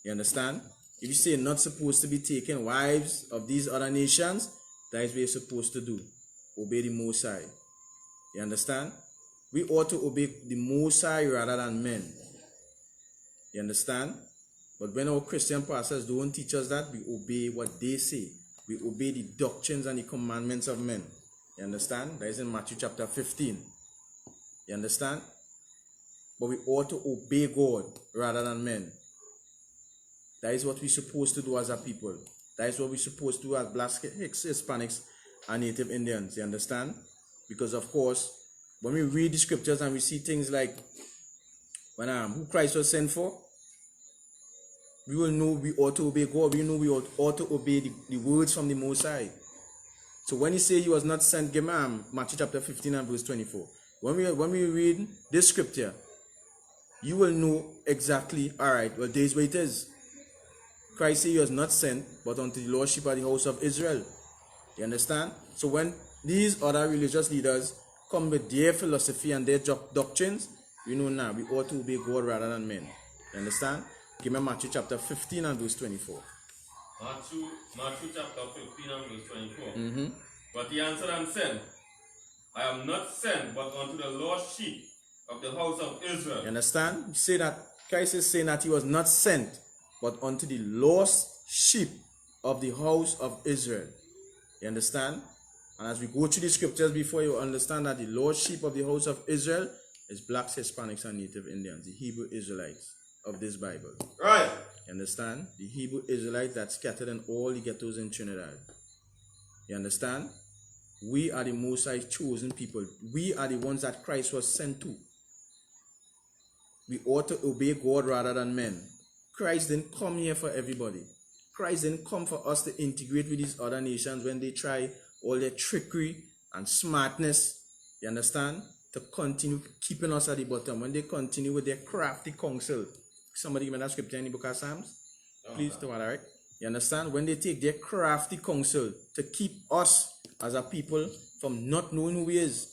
You understand? If you say not supposed to be taking wives of these other nations, that is what you're supposed to do. Obey the Most High. You understand? We ought to obey the Most High rather than men. You understand? But when our Christian pastors don't teach us that, we obey what they say. We obey the doctrines and the commandments of men. You understand? That is in Matthew chapter 15. You understand? But we ought to obey God rather than men. That is what we're supposed to do as a people. That is what we're supposed to do as Blacks, Hispanics, and Native Indians. You understand? Because of course, when we read the scriptures and we see things like when who Christ was sent for, we will know we ought to obey God. We know we ought to obey the words from the Most High. So when he say he was not sent, give me Matthew chapter 15 and verse 24. When we read this scripture, you will know exactly, all right, well, this is what it is. Christ said he was not sent, but unto the lordship of the house of Israel. You understand? So when these other religious leaders come with their philosophy and their doctrines, you know now, we ought to obey God rather than men. You understand? Give me Matthew chapter 15 and verse 24. Matthew chapter 15 and verse 24. But he answered and said, I am not sent but unto the lost sheep of the house of Israel. You understand? You say that Christ is saying that he was not sent but unto the lost sheep of the house of Israel. You understand? And as we go through the scriptures before, you understand that the lost sheep of the house of Israel is Blacks, Hispanics, and Native Indians, the Hebrew Israelites of this Bible. Right. You understand? The Hebrew Israelites that scattered in all the ghettos in Trinidad. You understand? We are the Most High chosen people. We are the ones that Christ was sent to. We ought to obey God rather than men. Christ didn't come here for everybody. Christ didn't come for us to integrate with these other nations when they try all their trickery and smartness, you understand, to continue keeping us at the bottom. When they continue with their crafty counsel. Somebody give me that scripture in the book of Psalms. Please, to all right? You understand? When they take their crafty counsel to keep us as a people from not knowing who he is.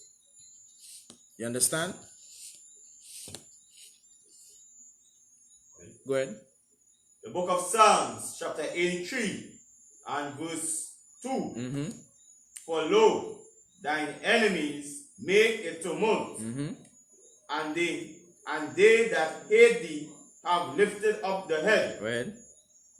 You understand? Go ahead. The book of Psalms, chapter 83 and verse 2. For lo, thine enemies make a tumult, and they that hate thee have lifted up the head. Go ahead.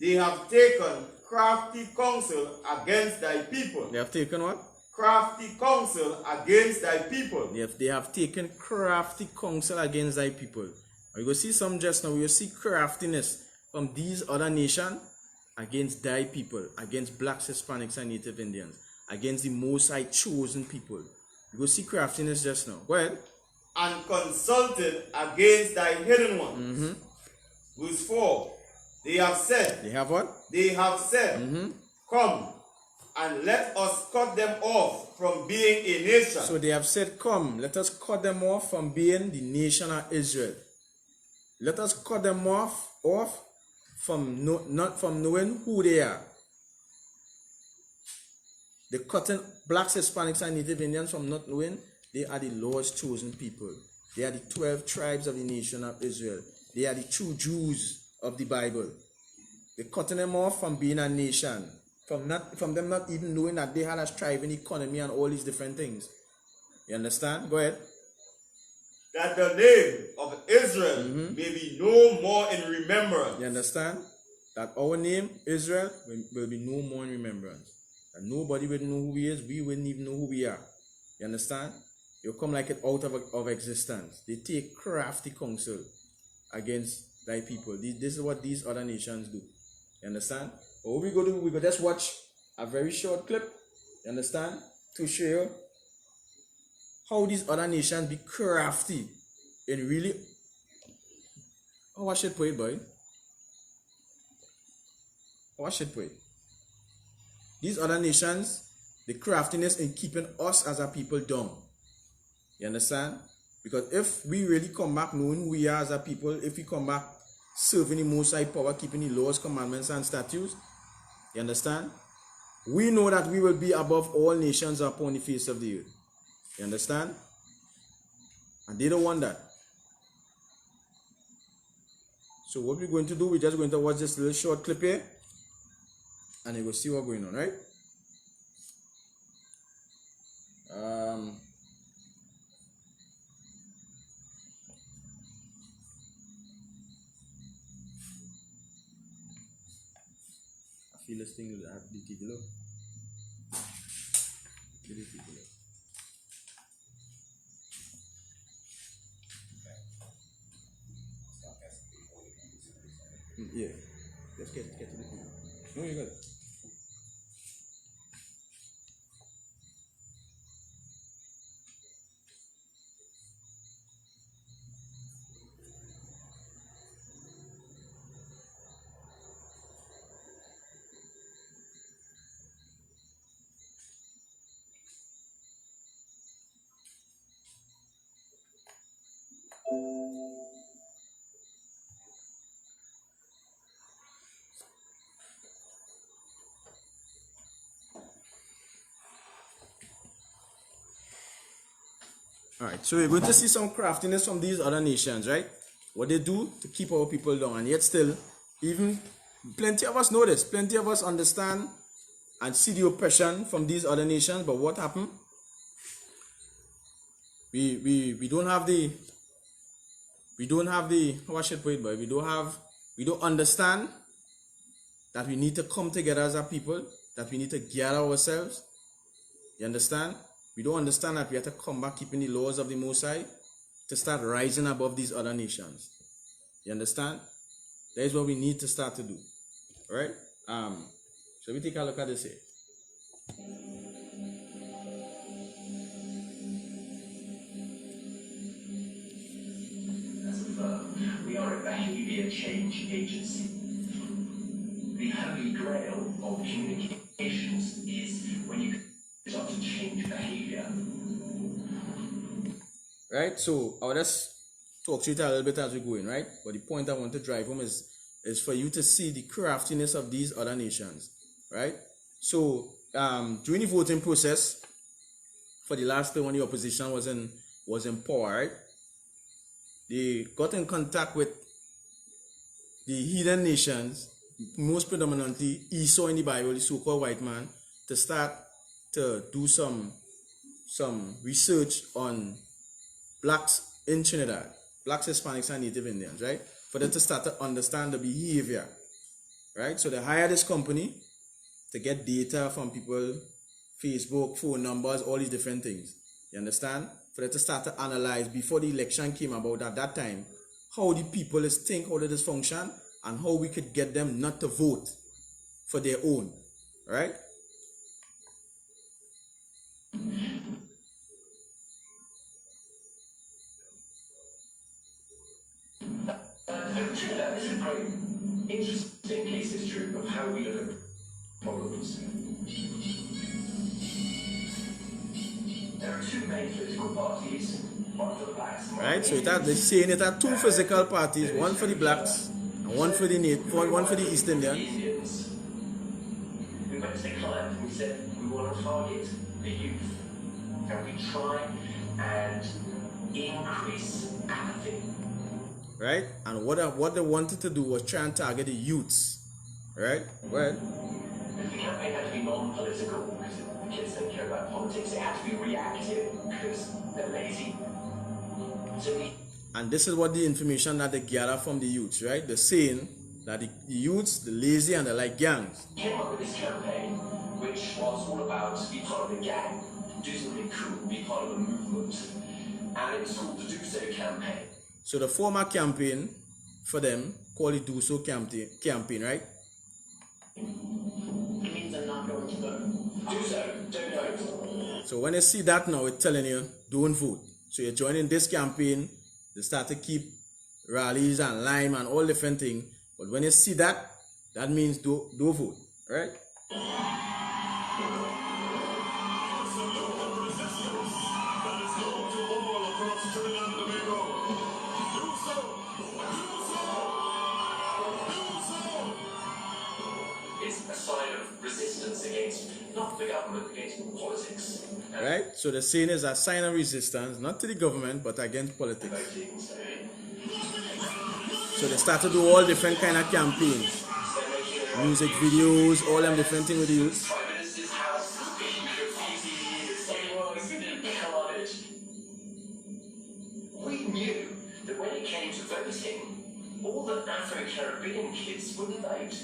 They have taken crafty counsel against thy people. They have taken what? Crafty counsel against thy people. They have taken crafty counsel against thy people. You go see some just now, you see craftiness from these other nations against thy people, against blacks, Hispanics, and Native Indians, against the Most High chosen people. You go see craftiness just now. Go ahead. And consulted against thy hidden ones. Verse 4. They have said. They have what? They have said. Come and let us cut them off from being a nation. So they have said, come, let us cut them off from being the nation of Israel. Let us cut them off from not from knowing who they are. The cutting blacks, Hispanics, and Native Indians from not knowing they are the Lord's chosen people. They are the 12 tribes of the nation of Israel. They are the true Jews of the Bible. They're cutting them off from being a nation, from them not even knowing that they had a thriving economy and all these different things. You understand? Go ahead. That the name of Israel may be no more in remembrance. You understand? That our name, Israel, will be no more in remembrance. That nobody will know who he is. We wouldn't even know who we are. You understand? You'll come like it out of existence. They take crafty counsel against thy people. This is what these other nations do. You understand? But what we go do, we go just watch a very short clip. You understand? To show you how these other nations be crafty and really. Oh, watch it, boy. Watch it, boy. These other nations, the craftiness in keeping us as a people down. You understand? Because if we really come back knowing who we are as a people, if we come back serving the Most High power, keeping the laws, commandments, and statutes, you understand? We know that we will be above all nations upon the face of the earth. You understand? And they don't want that. So what we're going to do, we're just going to watch this little short clip here, and you will see what's going on, right? I feel this thing will have the TV low. Yeah, let's get to the point. No, you got it. Alright, so we're going to see some craftiness from these other nations, right? What they do to keep our people down. And yet still, even plenty of us know this. Plenty of us understand and see the oppression from these other nations. But what happened? We don't have the how I should put it, boy. We don't understand that we need to come together as a people, that we need to gather ourselves. You understand? We don't understand that we have to come back keeping the laws of the Most High to start rising above these other nations. You understand? That is what we need to start to do. Alright? So we take a look at this here. We are a behavior change agency. The holy grail of communications is when you start to change behavior. Right? So I'll just talk to you a little bit as we go in, right? But the point I want to drive home is for you to see the craftiness of these other nations, right? So during the voting process for the last time when the opposition was in power, right? They got in contact with the heathen nations, most predominantly Esau in the Bible, the so-called white man, to start to do some research on blacks in Trinidad, blacks, Hispanics, and Native Indians, right? For them to start to understand the behavior, right? So they hired this company to get data from people, Facebook, phone numbers, all these different things. You understand? For them to start to analyze before the election came about at that time, how the people think, how they function, and how we could get them not to vote for their own, right? Trinidad is a very interesting case history of how we look at problems. There are two main political parties, one for the blacks. Right, so they're saying it are two physical parties, one for the blacks and one for the East Indians. We went to the client and we said we want to target the youth, and we try and increase apathy. Right, and what they wanted to do was try and target the youths. Right, well. The campaign had to be non-political because the kids don't care about politics. It had to be reactive because they're lazy. And this is what the information that they gather from the youths, right? They're saying that the youths, the lazy, and they like gangs. Came up with this campaign, which was all about be part of the gang, do something cool, be part of the movement, and it was called the Do So campaign. So the former campaign for them called the Do So campaign, right? It means I'm not going to vote. Do so, don't vote. So when you see that now, it's telling you, don't vote. So you're joining this campaign, they start to keep rallies and lime and all different things. But when you see that, that means don't vote, right? It's a sign of resistance against, not the government, against politics. Right? So the saying is a sign of resistance, not to the government, but against politics. So they start to do all different kind of campaigns. Music videos, all them different things with the youth. We knew that when it came to voting, all the Afro-Caribbean kids wouldn't vote.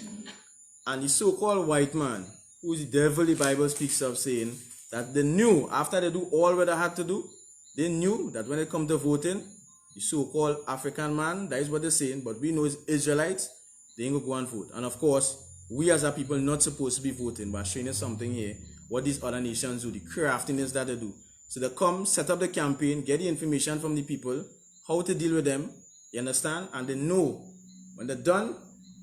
And the so-called white man, who the devil the Bible speaks of, saying that they knew, after they do all what they had to do, they knew that when it comes to voting, the so-called African man, that is what they're saying, but we know as Israelites, they ain't gonna go and vote. And of course, we as a people not supposed to be voting, but showing you something here, what these other nations do, the craftiness that they do. So they come, set up the campaign, get the information from the people, how to deal with them, you understand? And they know, when they're done,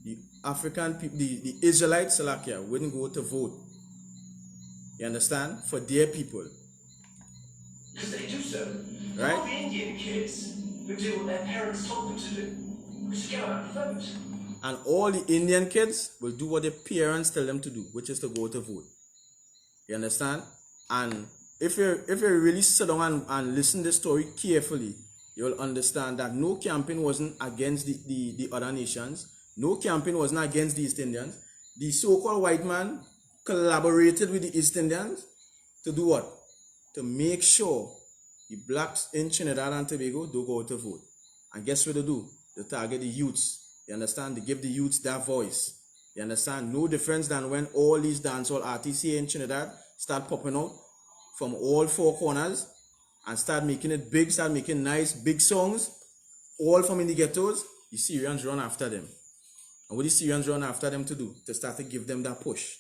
the African people, the Israelites, Salakia, wouldn't go to vote. You understand? For their people. Because they do so. Right? All the Indian kids who do what their parents told them to do, which is go out and vote. And all the Indian kids will do what their parents tell them to do, which is to go to vote. You understand? And if you really sit down and listen to the story carefully, you'll understand that no campaign wasn't against the other nations. No campaign was not against the East Indians. The so-called white man collaborated with the East Indians to do what? To make sure the blacks in Trinidad and Tobago don't go out to vote. And guess what they do? They target the youths. You understand? They give the youths that voice. You understand? No difference than when all these dancehall artists here in Trinidad start popping out from all four corners and start making it big, start making nice, big songs, all from in the ghettos. The Syrians run after them. And what the Syrians run after them to do? To start to give them that push.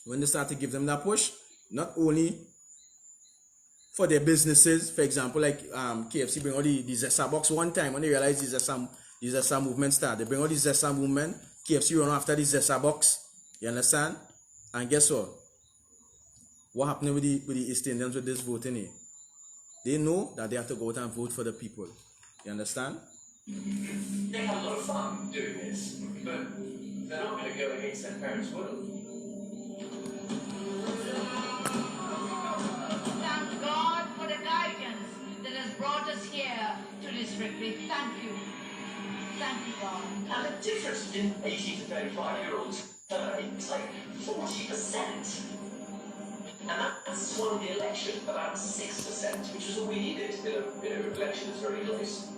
When they start to give them that push, not only for their businesses, for example, like KFC bring all the Zessa box one time when they realize the Zessa movement start. They bring all the Zessa movement KFC run after the Zessa box. You understand? And guess what? What happened with the East Indians with this voting here? They know that they have to go out and vote for the people. You understand? They have a lot of fun doing this, but they're not going to go against their parents' will. Thank God for the guidance that has brought us here to this retreat. Thank you. Thank you, God. And the difference in 80 to 35-year-olds is like 40%. And that's won the election about 6%, which is all we needed in an election that's very close.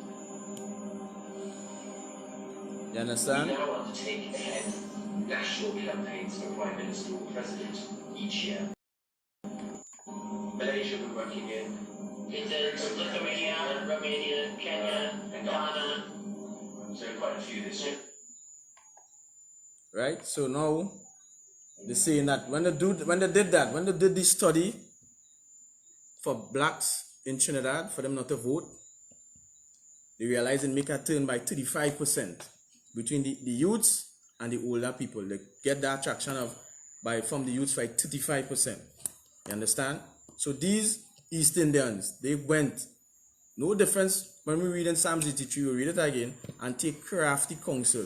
You understand? We now undertake ahead national campaigns for Prime Minister or President each year. Malaysia we're working in. Lithuania, Romania, Kenya, and Ghana. So quite a few this year. Right? So now they're saying that when they did this study for blacks in Trinidad, for them not to vote, they realized it make a turn by 35% between the youths and the older people. They get that attraction from the youths by 35%. You understand? So these East Indians, they went, no difference when we read in Psalms 83, we read it again, and take crafty counsel.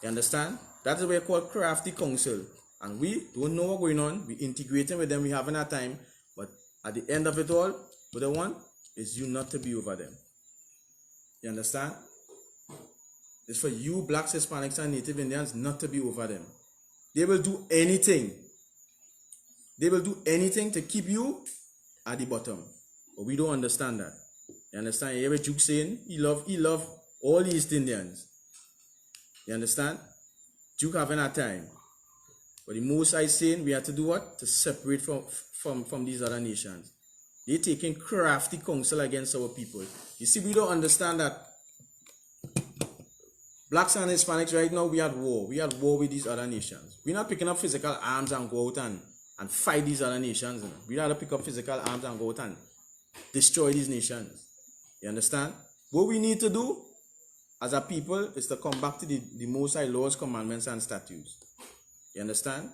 You understand? That is what we call crafty counsel. And we don't know what's going on. We integrating with them. We having our time. But at the end of it all, what they want is you not to be over them. You understand? It's for you, blacks, Hispanics, and Native Indians not to be over them. They will do anything. They will do anything to keep you at the bottom. But we don't understand that. You understand? You hear what Duke saying? He love all the East Indians. You understand? Duke having a time. But the most I saying we have to do what? To separate from these other nations. They're taking crafty counsel against our people. You see, we don't understand that blacks and Hispanics right now, we at war. We at war with these other nations. We're not picking up physical arms and go out and fight these other nations. You know? We rather pick up physical arms and go out and destroy these nations. You understand? What we need to do as a people is to come back to the Most High laws, commandments, and statutes. You understand?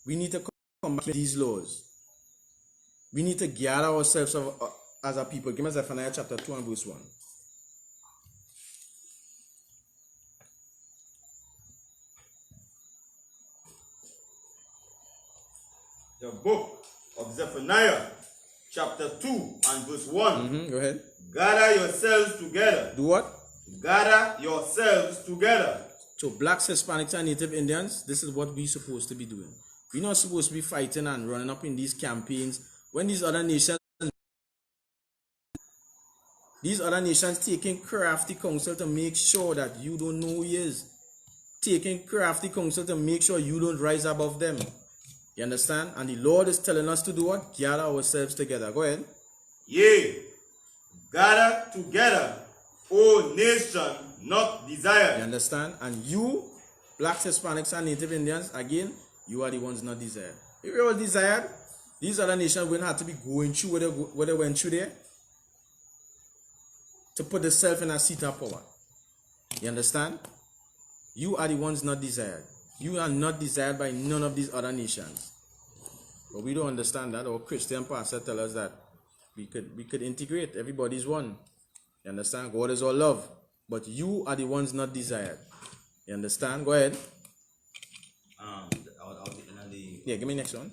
We need to come back to these laws. We need to gather ourselves as a people. Give me Zephaniah chapter 2 and verse 1. The book of Zephaniah, chapter 2 and verse 1. Go ahead. Gather yourselves together. Do what? Gather yourselves together. So blacks, Hispanics, and Native Indians, this is what we're supposed to be doing. We're not supposed to be fighting and running up in these campaigns when these other nations taking crafty counsel to make sure that you don't know who he is. Taking crafty counsel to make sure you don't rise above them. You understand? And the Lord is telling us to do what? Gather ourselves together. Go ahead. Yea, gather together, O nation not desired. You understand? And you, blacks, Hispanics, and Native Indians, again, you are the ones not desired. If you were desired, these other nations wouldn't have to be going through what they went through there to put themselves in a seat of power. You understand? You are the ones not desired. You are not desired by none of these other nations. But we don't understand that. Our Christian pastor tell us that we could integrate. Everybody's one. You understand? God is all love. But you are the ones not desired. You understand? Go ahead. I'll take another. Yeah, give me next one.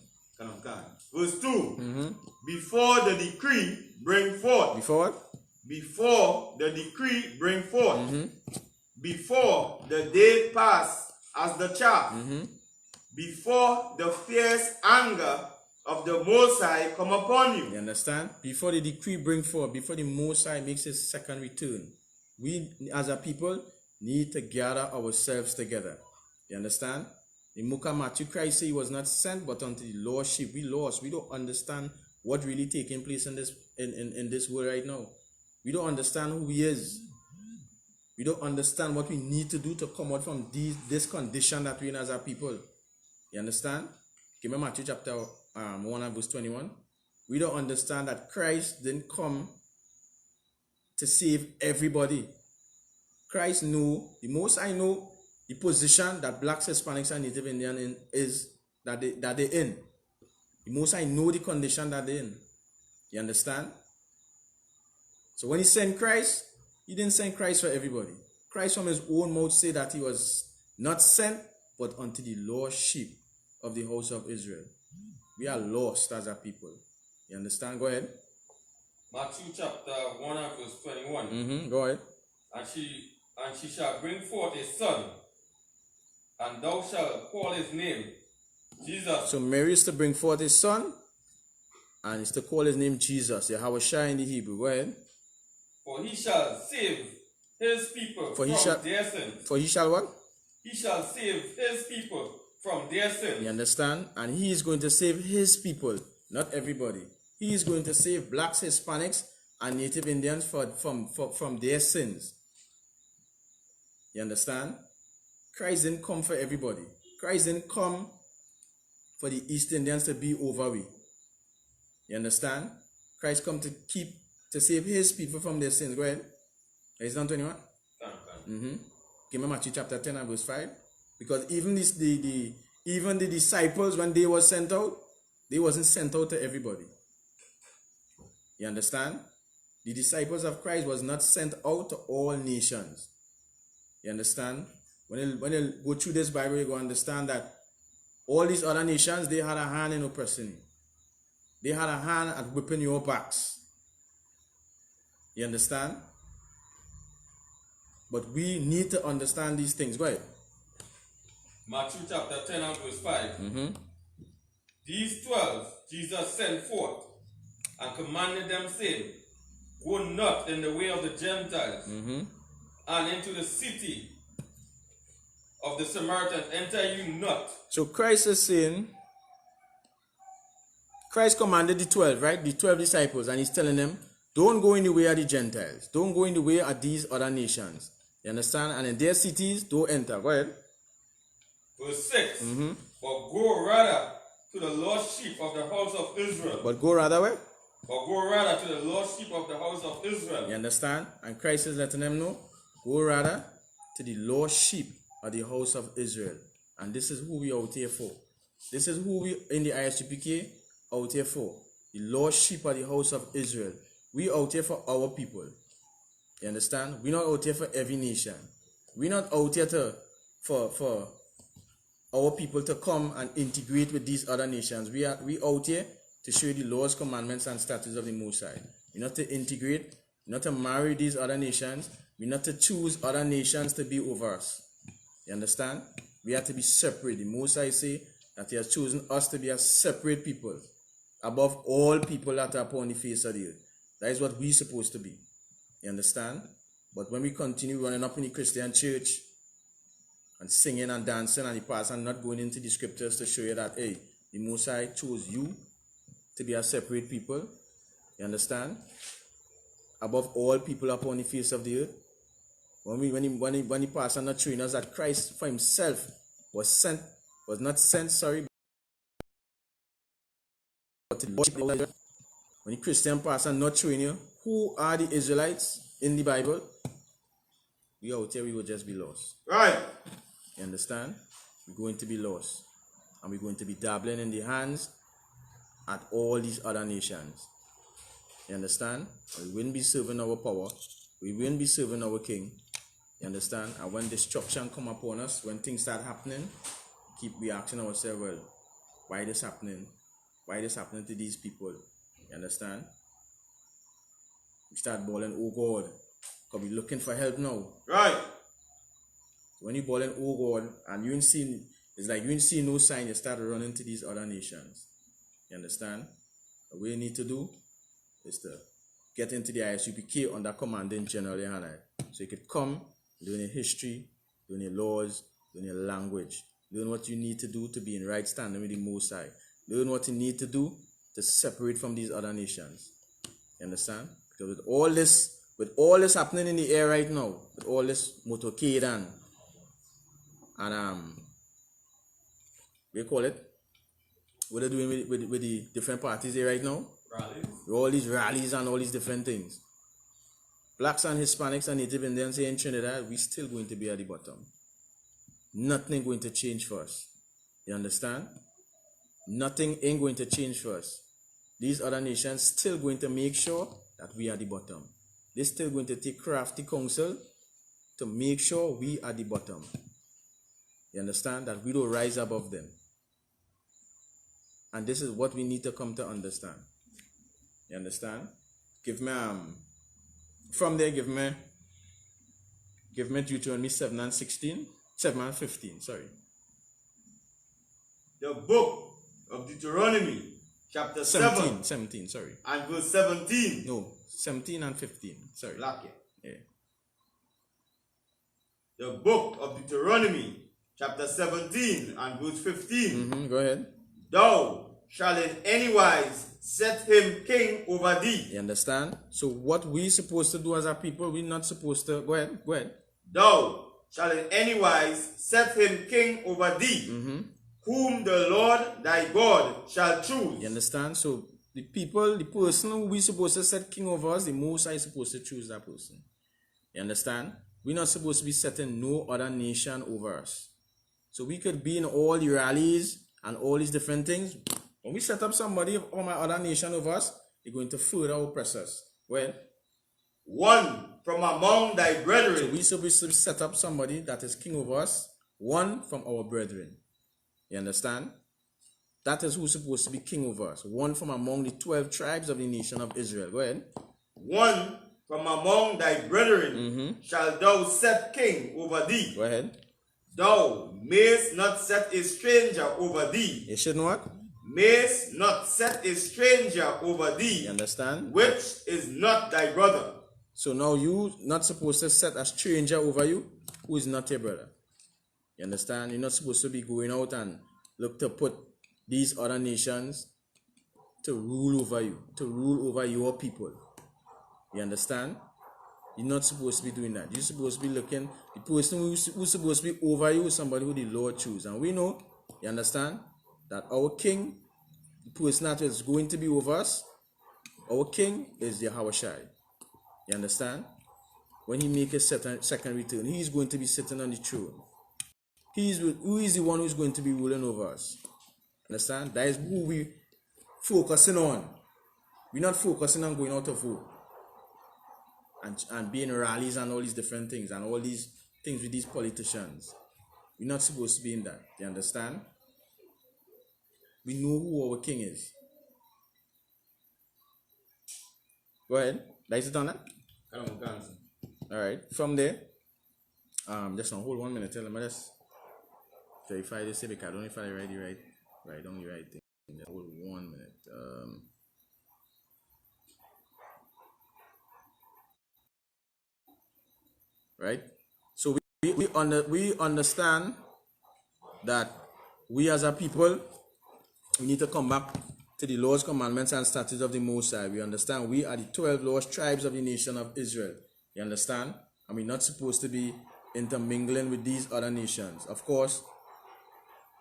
Verse 2. Before the decree bring forth. Before what? Before the decree bring forth. Before the day pass as the chaff. Before the fierce anger of the Most High come upon you. You understand? Before the decree bring forth, before the Most High makes his second return, we as a people need to gather ourselves together. You understand? In Matthew, Christ said he was not sent but unto the lost sheep. We lost. We don't understand what really taking place in this world right now. We don't understand who he is. We don't understand what we need to do to come out from this condition that we're in as a people. You understand? Give me Matthew chapter 1 and verse 21. We don't understand that Christ didn't come to save everybody. Christ knew, the Most High know the position that blacks, Hispanics, and Native Indian in is that they're in. The Most High know the condition that they're in. You understand? So when he sent Christ, he didn't send Christ for everybody. Christ from his own mouth said that he was not sent, but unto the lost sheep of the house of Israel. We are lost as a people. You understand? Go ahead. Matthew chapter 1 and verse 21. Go ahead. And she shall bring forth a son, and thou shalt call his name Jesus. So Mary is to bring forth his son, and is to call his name Jesus. Yahweh in the Hebrew. Go ahead. For he shall save his people from their sins. For he shall what? He shall save his people from their sins. You understand? And he is going to save his people, not everybody. He is going to save blacks, Hispanics, and Native Indians from their sins. You understand? Christ didn't come for everybody. Christ didn't come for the East Indians to be over we. You understand? Christ come to save his people from their sins. Go ahead. Is it on 21? Give me Matthew chapter 10 and verse 5. Because even the disciples, when they were sent out, they wasn't sent out to everybody. You understand? The disciples of Christ was not sent out to all nations. You understand? When you go through this Bible, you go understand that all these other nations, they had a hand in oppressing you. They had a hand at whipping your backs. You understand? But we need to understand these things. Go ahead. Matthew chapter 10 and verse 5. These 12 Jesus sent forth and commanded them, saying, Go not in the way of the Gentiles, and into the city of the Samaritans enter you not. So Christ is saying, Christ commanded the 12, right? The 12 disciples, and he's telling them, don't go in the way of the Gentiles. Don't go in the way of these other nations. You understand? And in their cities, don't enter. Go ahead. Verse 6. But go rather to the lost sheep of the house of Israel. But go rather where? But go rather to the lost sheep of the house of Israel. You understand? And Christ is letting them know, go rather to the lost sheep of the house of Israel. And this is who we are out here for. This is who we in the ISUPK out here for. The lost sheep of the house of Israel. We out here for our people. You understand? We're not out here for every nation. We're not out here for our people to come and integrate with these other nations. We out here to show you the laws, commandments, and statutes of the Most High. We're not to integrate, we're not to marry these other nations. We're not to choose other nations to be over us. You understand? We have to be separate. The Most High say that he has chosen us to be a separate people above all people that are upon the face of the earth. That is what we're supposed to be. You understand? But when we continue running up in the Christian church and singing and dancing and the pastor and not going into the scriptures to show you that, hey, the Most High chose you to be a separate people. You understand? Above all people upon the face of the earth. When the pastor not showing us that Christ for himself was not sent, but when the Christian pastor not showing you who are the Israelites in the Bible, we out here, we will just be lost. Right. You understand? We're going to be lost. And we're going to be dabbling in the hands at all these other nations. You understand? We wouldn't be serving our power. We wouldn't be serving our king. You understand? And when destruction come upon us, when things start happening, we asking ourselves, well, why this happening? Why this happening to these people? You understand? We start bawling, oh God, because we're looking for help now. Right. When you bawling, oh God, and you ain't seen, it's like you ain't see no sign, you start running to these other nations. You understand? What we need to do is to get into the ISUPK under commanding General Yohana. So you could come, learn your history, learn your laws, learn your language, learn what you need to do to be in right standing with the Most High. Learn what you need to do to separate from these other nations. You understand? Because with all this happening in the air right now, with all this motorcade and what do you call it? What are they doing with the different parties here right now? Rallies. With all these rallies and all these different things. Blacks and Hispanics and Native Indians here in Trinidad, we're still going to be at the bottom. nothing going to change for us. You understand? Nothing ain't going to change for us. These other nations still going to make sure that we are the bottom. They're still going to take crafty counsel to make sure we are the bottom. You understand? That we don't rise above them. And this is what we need to come to understand. You understand? Give me from there give me Deuteronomy 7 and 16. 7 and 15, sorry. The book of Deuteronomy, chapter 17, sorry. and verse 17. No, 17 and 15, sorry. Black it. Yeah. The book of Deuteronomy, chapter 17 and verse 15. Go ahead. Thou shalt in any wise set him king over thee. You understand? So what we supposed to do as a people, we're not supposed to... Go ahead. Thou shalt in any wise set him king over thee, whom the Lord thy God shall choose. You understand? So the person who we supposed to set king over us, the Most High is supposed to choose that person. You understand? We're not supposed to be setting no other nation over us. So we could be in all the rallies and all these different things. When we set up somebody or my other nation over us, they're going to further oppress us. Well, one from among thy brethren. so we supposed to set up somebody that is king over us, one from our brethren. You understand? That is who's supposed to be king over us. One from among the 12 tribes of the nation of Israel. Go ahead. One from among thy brethren shalt thou set king over thee. Go ahead. Thou mayest not set a stranger over thee. You should know what? Mayest not set a stranger over thee. You understand? Which is not thy brother. So now you not supposed to set a stranger over you who is not your brother. You understand? You're not supposed to be going out and look to put these other nations to rule over you, to rule over your people. You understand? You're not supposed to be doing that. You're supposed to be looking, the person who's supposed to be over you is somebody who the Lord chooses. And we know, you understand, that our king, the person that is going to be over us, our king is Yahushua. You understand? When he makes a second return, he is going to be sitting on the throne. Who is the one who is going to be ruling over us? Understand? That is who we focusing on. We're not focusing on going out to vote and being rallies and all these different things and all these things with these politicians. We're not supposed to be in that. You understand? We know who our king is. Go ahead. That's it on that? Alright. From there, just hold 1 minute. Let me just verify this because I don't know if I write on the right thing. Hold 1 minute. Right? So we understand that we as a people, we need to come back to the laws, commandments, and statutes of the Most High. We understand we are the 12 lost tribes of the nation of Israel. You understand? And we're not supposed to be intermingling with these other nations. Of course,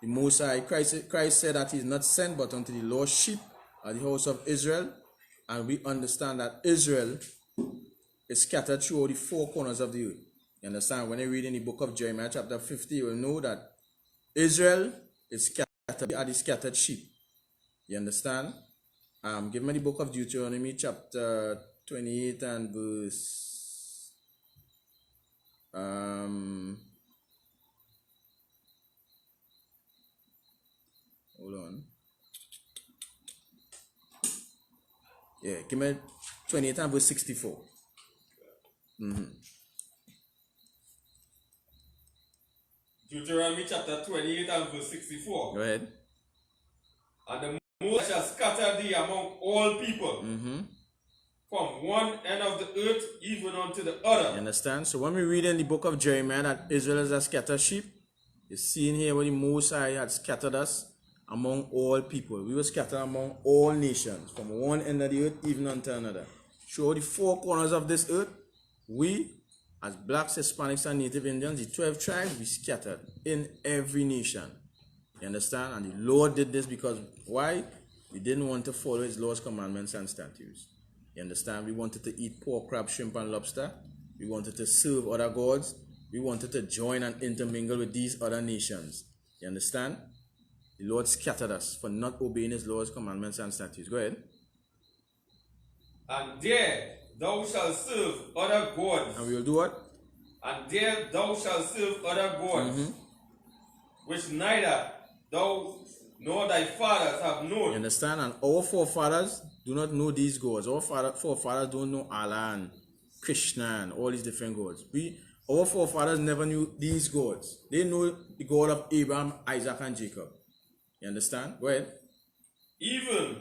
the Most High, Christ said that he is not sent but unto the lost sheep of the house of Israel. And we understand that Israel is scattered throughout the four corners of the earth. You understand? When you read in the book of Jeremiah chapter 50, you will know that Israel is scattered, are the scattered sheep. You understand? Give me the book of Deuteronomy chapter 28 and verse hold on. Yeah, give me 28 and verse 64. Deuteronomy chapter 28 and verse 64. Go ahead. And the Most shall scatter thee among all people, from one end of the earth even unto the other. You understand? So when we read in the book of Jeremiah that Israel is a scattered sheep, you see in here where the Most High had scattered us among all people. We were scattered among all nations, from one end of the earth even unto another. Throughout the four corners of this earth, we, as blacks, Hispanics, and Native Indians, the 12 tribes, we scattered in every nation. You understand? And the Lord did this because why? We didn't want to follow his laws, commandments, and statutes. You understand? We wanted to eat pork, crab, shrimp, and lobster. We wanted to serve other gods. We wanted to join and intermingle with these other nations. You understand? The Lord scattered us for not obeying his laws, commandments, and statutes. Go ahead. And there thou shalt serve other gods. And we will do what? And there thou shalt serve other gods, which neither thou nor thy fathers have known. You understand? And our forefathers do not know these gods. Our forefathers don't know Allah and Krishna and all these different gods. Our forefathers never knew these gods. They know the God of Abraham, Isaac, and Jacob. You understand? Go ahead. Even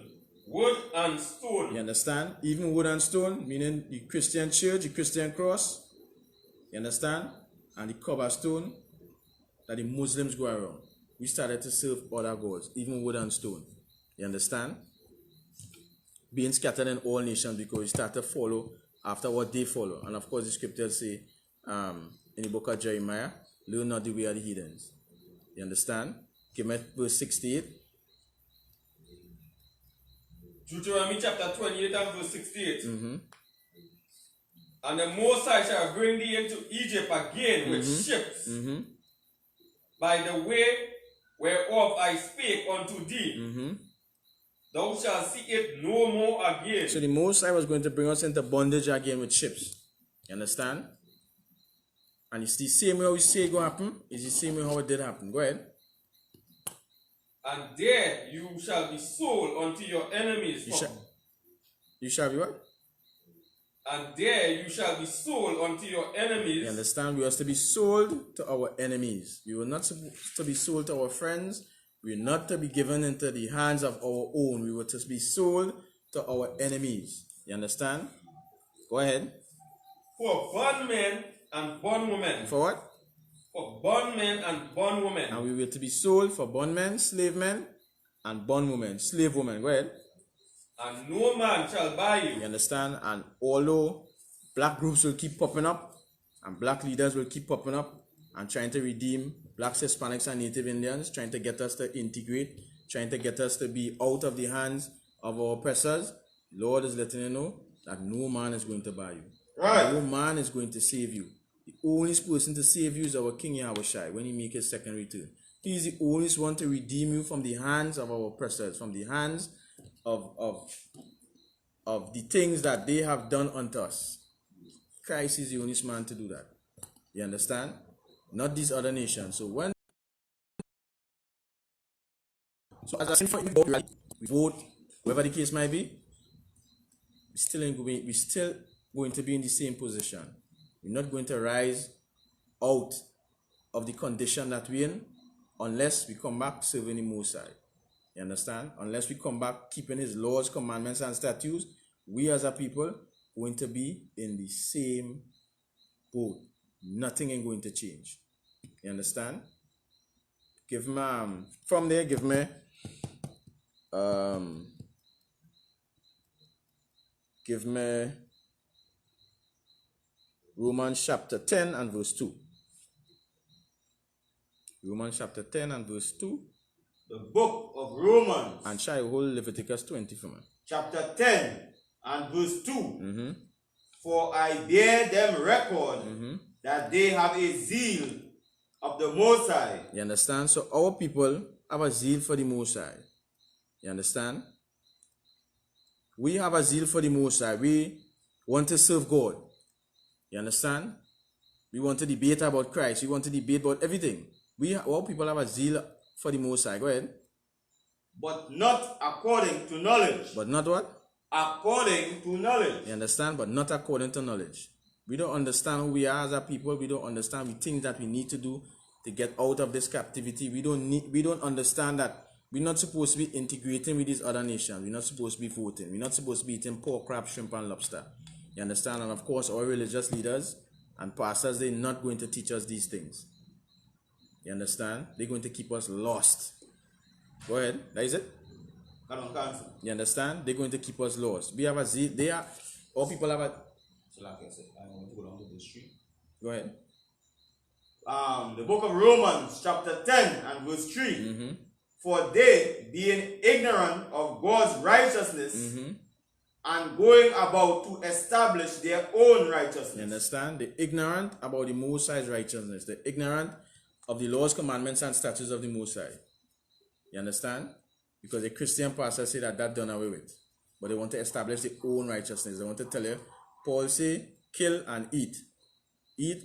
wood and stone. You understand? Even wood and stone, meaning the Christian church, the Christian cross. You understand? And the cobblestone that the Muslims go around. We started to serve other gods, even wood and stone. You understand? Being scattered in all nations because we started to follow after what they follow. And of course, the scriptures say in the book of Jeremiah, learn not the way of the heathens. You understand? Give me verse 68. Deuteronomy chapter 28 and verse 68. And the Most High shall bring thee into Egypt again with ships, by the way whereof I spake unto thee. Thou shalt see it no more again. So the Most High was going to bring us into bondage again with ships. You understand? And it's the same way we say it going to happen. It's the same way how it did happen. Go ahead. And there you shall be sold unto your enemies. You shall be what? And there you shall be sold unto your enemies. You understand? We are to be sold to our enemies. We were not supposed to be sold to our friends. We were not to be given into the hands of our own. We were to be sold to our enemies. You understand? Go ahead. For bondmen and bondwomen. For what? For bondmen and bondwomen. And we were to be sold for bondmen, slave men, and bondwomen, slave women. Go ahead. And no man shall buy you. You understand? And although black groups will keep popping up, and black leaders will keep popping up, and trying to redeem blacks, Hispanics, and Native Indians, trying to get us to integrate, trying to get us to be out of the hands of our oppressors, Lord is letting you know that no man is going to buy you. Right. No man is going to save you. The only person to save you is our King Yahushua when he makes his second return. He is the only one to redeem you from the hands of our oppressors, from the hands of the things that they have done unto us. Christ is the only man to do that. You understand? Not these other nations. So as I said, for we vote, whatever the case might be, we're still going to be in the same position. We're not going to rise out of the condition that we're in unless we come back serving the Most High. You understand? Unless we come back keeping his laws, commandments, and statutes, we as a people going to be in the same boat. Nothing ain't going to change. You understand? Give me from there, give me Romans chapter 10 and verse 2. Romans chapter 10 and verse 2. The book of Romans. And shall I hold Leviticus 20 for me? Chapter 10 and verse 2. For I bear them record that they have a zeal of the Most High. You understand? So our people have a zeal for the Most High. You understand? We have a zeal for the Most High. We want to serve God. You understand? We want to debate about Christ. We want to debate about everything. Our people have a zeal for the Most High. Go ahead. But not according to knowledge. But not what? According to knowledge. You understand? But not according to knowledge. We don't understand who we are as a people. We don't understand the things that we need to do to get out of this captivity. We don't understand that we're not supposed to be integrating with these other nations. We're not supposed to be voting. We're not supposed to be eating pork, crab, shrimp, and lobster. You understand? And of course, our religious leaders and pastors, they're not going to teach us these things. You understand? They're going to keep us lost. Go ahead. That is it. You understand? They're going to keep us lost. We have a zeal. All people have a... So like I said, I want to go down to the street. Go ahead. The book of Romans chapter 10 and verse 3. For they, being ignorant of God's righteousness and going about to establish their own righteousness. You understand? They're ignorant about the Most High's righteousness. They're ignorant of the laws, commandments, and statutes of the Most High. You understand? Because the Christian pastors say that done away with. But they want to establish their own righteousness. They want to tell you, Paul say, kill and eat. Eat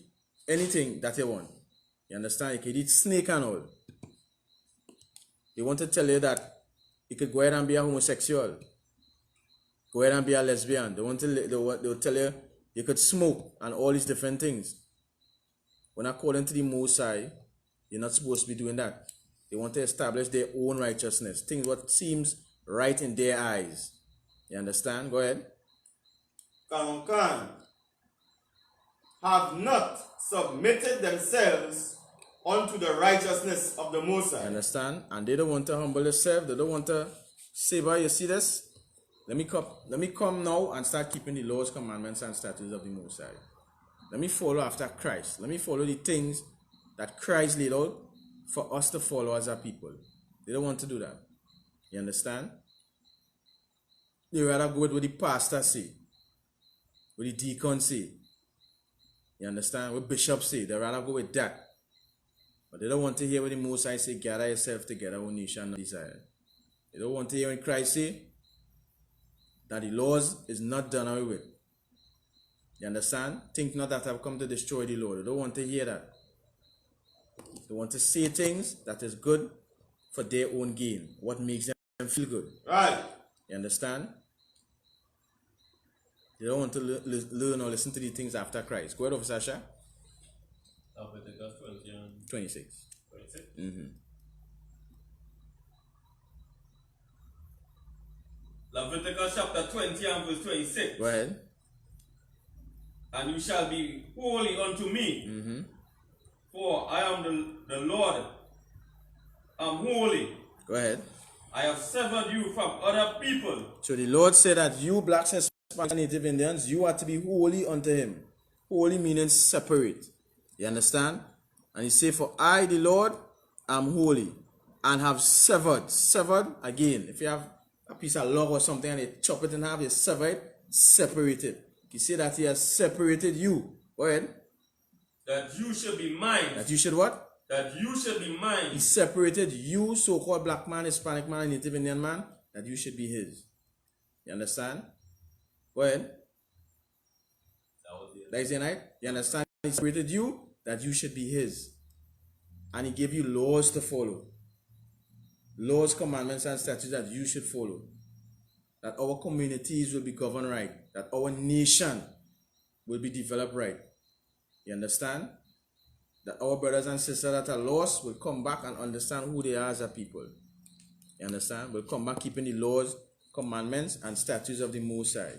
anything that you want. You understand? You can eat snake and all. They want to tell you that you could go ahead and be a homosexual. Go ahead and be a lesbian. They'll tell you you could smoke and all these different things. When according to the Most High, you're not supposed to be doing that. They want to establish their own righteousness. Things what seems right in their eyes. You understand? Go ahead. Can have not submitted themselves unto the righteousness of the Most High. You understand? And they don't want to humble themselves. They don't want to say, boy, you see this? Let me come now and start keeping the laws, commandments, and statutes of the Most High. Let me follow after Christ. Let me follow the things that Christ laid out for us to follow as a people. They don't want to do that. You understand? They rather go with what the pastor say, what the deacon say. You understand? What bishop say. They rather go with that. But they don't want to hear what the Most High say, gather yourself together, O nation, not desire. They don't want to hear when Christ say that the laws is not done away with. You understand? Think not that I've come to destroy the law. They don't want to hear that. They want to say things that is good for their own gain. What makes them feel good. Right. You understand? They don't want to learn or listen to the things after Christ. Go ahead, Officer Shah. Leviticus 20 and 26. 26. Leviticus chapter 20 and verse 26. Go ahead. And you shall be holy unto me, for I am the Lord. I'm holy. Go ahead. I have severed you from other people. So the Lord said that you blacks, Hispanics, Native Indians, you are to be holy unto him. Holy meaning separate. You understand? And he said, for I, the Lord, am holy and have severed. Severed, again, if you have a piece of log or something and you chop it in half, you sever it, separate it. He said that he has separated you. Go ahead. That you should be mine. That you should what? That you should be mine. He separated you, so-called black man, Hispanic man, Native Indian man, that you should be his. You understand? Go ahead. That is it, right? You understand? He separated you, that you should be his. And he gave you laws to follow. Laws, commandments, and statutes that you should follow. That our communities will be governed right. That our nation will be developed right. You understand? That our brothers and sisters that are lost will come back and understand who they are as a people. You understand? Will come back keeping the laws, commandments, and statutes of the Most High.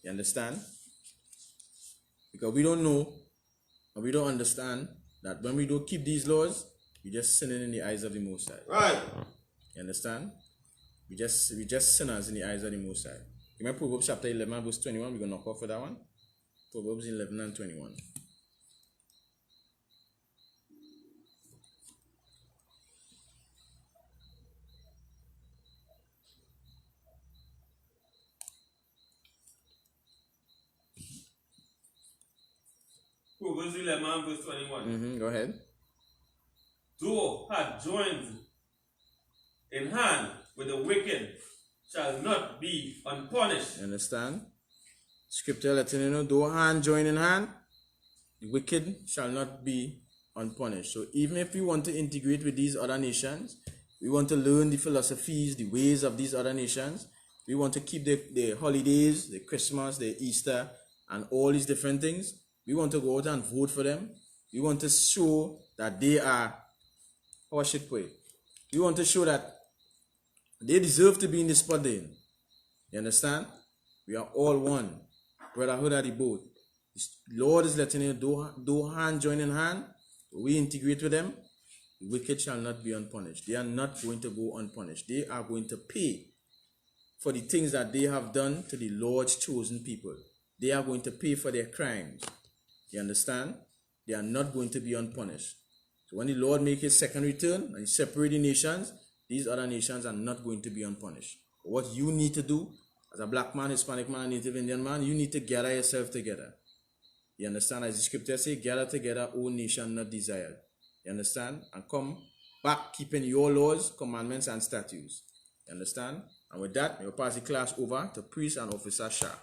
You understand? Because we don't know and we don't understand that when we don't keep these laws, we're just sinning in the eyes of the Most High. Right. You understand? We just sinners in the eyes of the Most High. Remember Proverbs chapter 11 verse 21? We're going to knock off for that one. Proverbs 11 and 21. Proverbs 11 and verse 21. Go ahead. Thou had joined in hand with the wicked shall not be unpunished. You understand? Scripture letting you know, though hand join in hand, the wicked shall not be unpunished. So even if we want to integrate with these other nations, we want to learn the philosophies, the ways of these other nations, we want to keep the holidays, the Christmas, the Easter, and all these different things, we want to go out and vote for them. We want to show that they are, how I should put it, we want to show that they deserve to be in the spot they're in. You understand? We are all one. Brotherhood at the boat. The Lord is letting you do hand join in hand. We integrate with them. The wicked shall not be unpunished. They are not going to go unpunished. They are going to pay for the things that they have done to the Lord's chosen people. They are going to pay for their crimes. You understand? They are not going to be unpunished. So when the Lord makes his second return and he separates the nations, these other nations are not going to be unpunished. What you need to do as a black man, Hispanic man, Native Indian man, you need to gather yourself together. You understand? As the scripture says, gather together, O nation not desired. You understand? And come back keeping your laws, commandments, and statutes. You understand? And with that, we'll pass the class over to Priest and Officer Shah.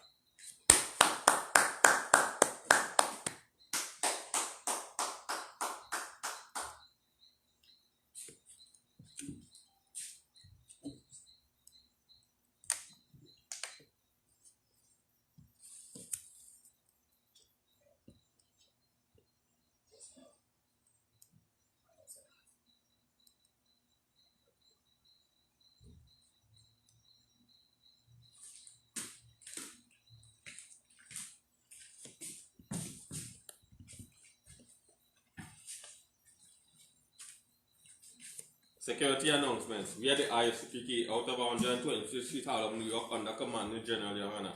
Security announcements. We are the ISPK out of 125th Street Hall of New York under Commanding General, Your Honor.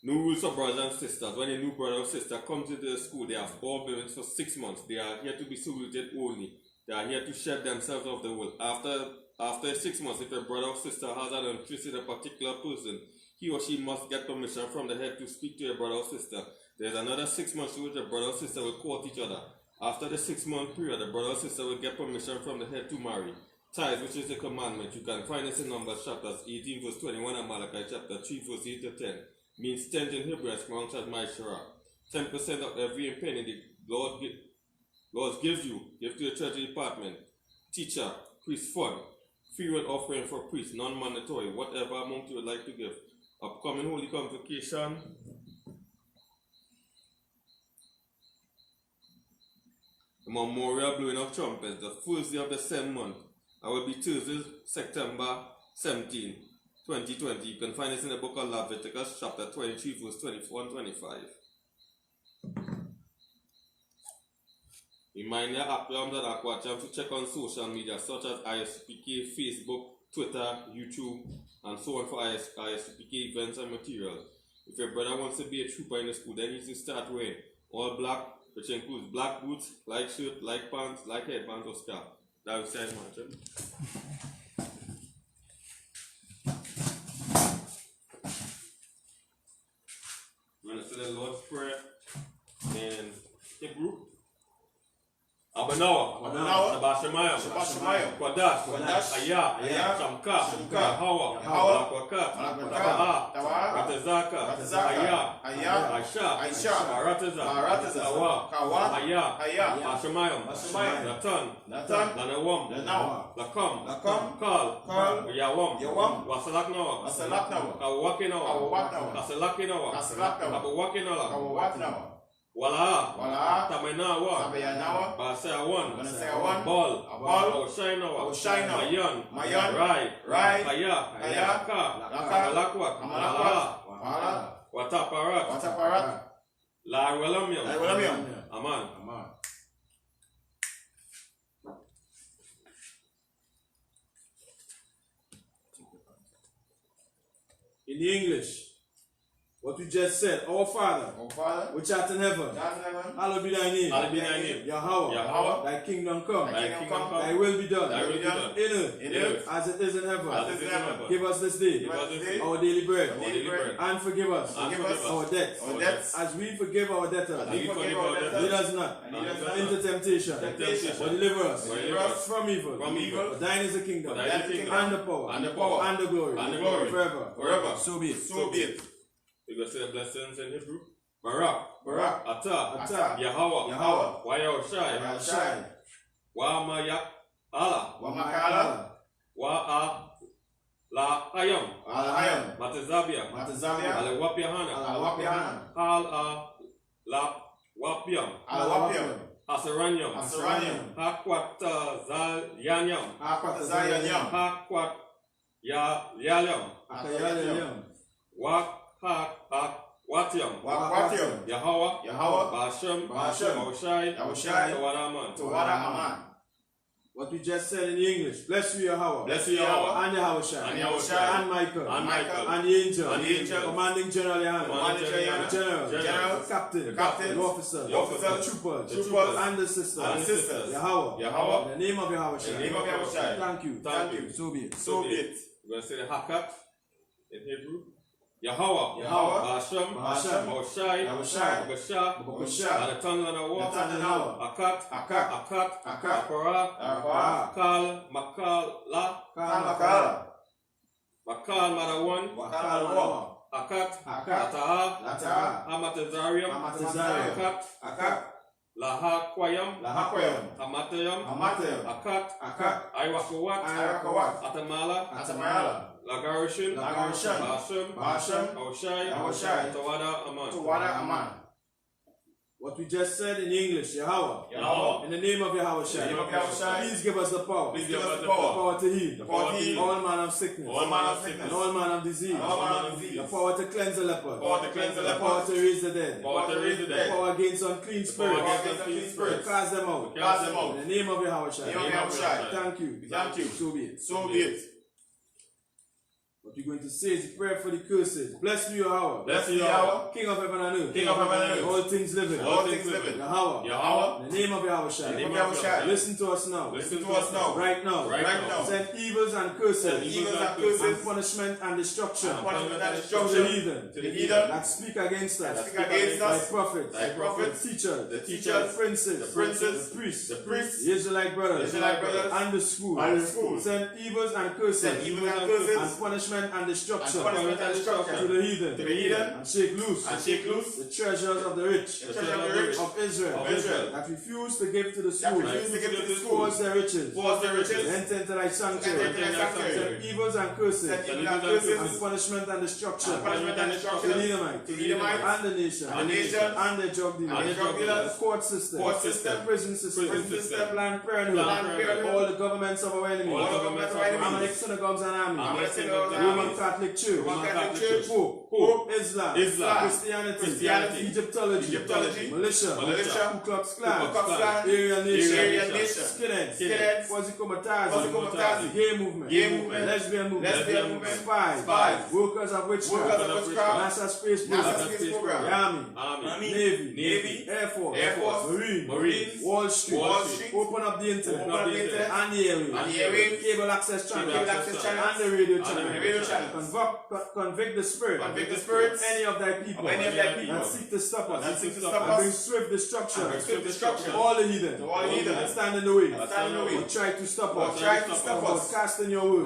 New rules for brothers and sisters. When a new brother or sister comes into the school, they have all been for 6 months. They are here to be saluted only. They are here to shed themselves off the world. After 6 months, if a brother or sister has an interest in a particular person, he or she must get permission from the head to speak to a brother or sister. There's another 6 months to which a brother or sister will court each other. After the 6 month period, the brother or sister will get permission from the head to marry. Tithe, which is the commandment. You can find this in Numbers chapters 18 verse 21 and Malachi chapter 3 verse 8 to 10. Means 10 in Hebrew as pronounced as Maishara. 10% of every penny the Lord gives you, give to the treasury department, teacher, priest fund, free will offering for priests, non-mandatory, whatever amount you would like to give. Upcoming Holy Convocation, the memorial blowing of trumpets, the first day of the 7th month. I will be Thursday, September 17, 2020. You can find this in the book of Leviticus, chapter 23, verse 24 and 25. Remind your aquariums and aquariums to check on social media such as ISPK, Facebook, Twitter, YouTube, and so on for ISPK events and materials. If your brother wants to be a trooper in the school, then he needs to start wearing all black, which includes black boots, light shirt, light pants, light headbands, or scarf. That was said, man. We're going to say the Lord's Prayer in Hebrew. Abanawa, Shabashamayam, Kwadash, Aya, Shamka, Yahawa, Tawa, Ratazaka, Aya, Aisha, Barataza, Kawa, Aya, Ashamayam, Natan, Lanawam, Lakam, Kal, Yawam, Wasalaknawa, Kawakinawa, Asalakinawa, Wala, Tamayanawa, Basayawan, Ball, Oshainawa, Mayan, Rai, Haya, Laka, Malakwat, Wataparat, La Welamium, Aman. In the English, what we just said, our Father, which art in heaven, hallowed be thy name. Yahweh, thy kingdom come, thy will be done, in earth as it is in heaven. Give us this day our daily bread, and forgive us our debts, as we forgive our debtors. Lead us not into temptation, but deliver us from evil. For thine is the kingdom, and the power, and the glory, forever. So be it. We're going to say the blessings in Hebrew. Barak, Atah, Yahweh, Wayaoshai, Wamayak Allah, La Hayam, Matazabia, Alewapyahana, La Wapyam, Asaranyam, Hakwatazayanyam, Hakwat Yalyam, Watiam, Yahweh, Bashem, Maushai, Tawara Aman. What we just said in the English, bless you, Yahweh, and Yahushua, and Michael, and the angel, commanding general, general, captain, the officer, troopers, and the sisters, Yahweh, in the name of Yahushua. Thank you. So be it. We're going to say the Hakat in Hebrew. Yahweh, Basham, Basham, Oshai, Oshai, Bakasha, Anatananawa, Akat, Akara, Kal, Makala, Bakal Madawan, Akat, Ataha, Amatazarium, Akat, Laha Kwayam, Amatayam, Akat, Iwakawat, Atamala, Lagarishan, Basham, Oshai, Tawada Aman. What we just said in English, Yahweh. In the name of Yahweh Shai. Please give us the power. Please give us the The power to heal. The power to heal. All manner of sickness. All manner of sickness. And all manner of disease. All manner of disease. The power to cleanse the leper. Power to cleanse the The leper. power to raise the dead. Power to raise the The dead. power against unclean spirits. Power against unclean To spirits. cast them out. Cast them out. In the name of Yahweh Shai. Name of Yahweh Shai. Thank you. Thank you. So be it. So be it. What we're going to say is a prayer for the curses. Bless you, Yahweh. Bless you, Yahweh. King of heaven and earth. King of heaven and earth. All things living. All things living. Yahweh. Yahweh. In the name of Yahweh Shai. Name of Yahweh Shai. Listen to us now. Listen to us now. Right now. Right now. Send evils and curses. Send evils and curses. And punishment and destruction. And punishment and To the destruction. heathen. To the heathen. That speak against us. That speak against Thy us. prophets. Thy prophets. The teachers. The teachers. The princes. The princes. The priests. The priests. The Israelite brothers. The Israelite brothers. And the school. And the school. Send evils and curses. Send evils and curses. And punishment and destruction. And punishment and destruction. To the heathen. To the heathen. And shake loose. And shake loose. The treasures of the rich. The treasures of the rich. Of Israel. Of Israel. That refuse to give to the That school. refuse to give to the school. Force their riches. Force their riches. Enter into thy sanctuary. Enter into thy sanctuary. Send evils and curses. Send evils and curses. And punishment and destruction. And punishment and destruction. To the Edomites. To the Edomites. And the nation. And the nation. And the drug dealers. And the drug dealers. The court system. Court system. The prison system. Prison system. Planned Parenthood. Planned Parenthood. All the governments of our enemies. All the governments of our enemies. Amalek synagogues and armies. Amalek synagogues and Roman armies. Catholic Church. Roman Catholic Church. Pope. Islam. Islam. Christianity. Egyptology. Militia. Ku Klux Klan. Ku Klux Klan. Aryan Nation. Aryan Nation. Skinheads. Quasi-Comitazi. Quasi-Comitazi. Gay movement. Lesbian movement. Spies. Workers of witchcraft. NASA space program. Army. Navy. Air Force. Marine. Wall Street. Open up the internet. And the airwaves. Cable access channel. And the radio channel. Convict the spirit. Any of thy people. That seek to stop us. And bring swift destruction. All the heathen. That stand in the way. Or try to stop us. Or casting your word.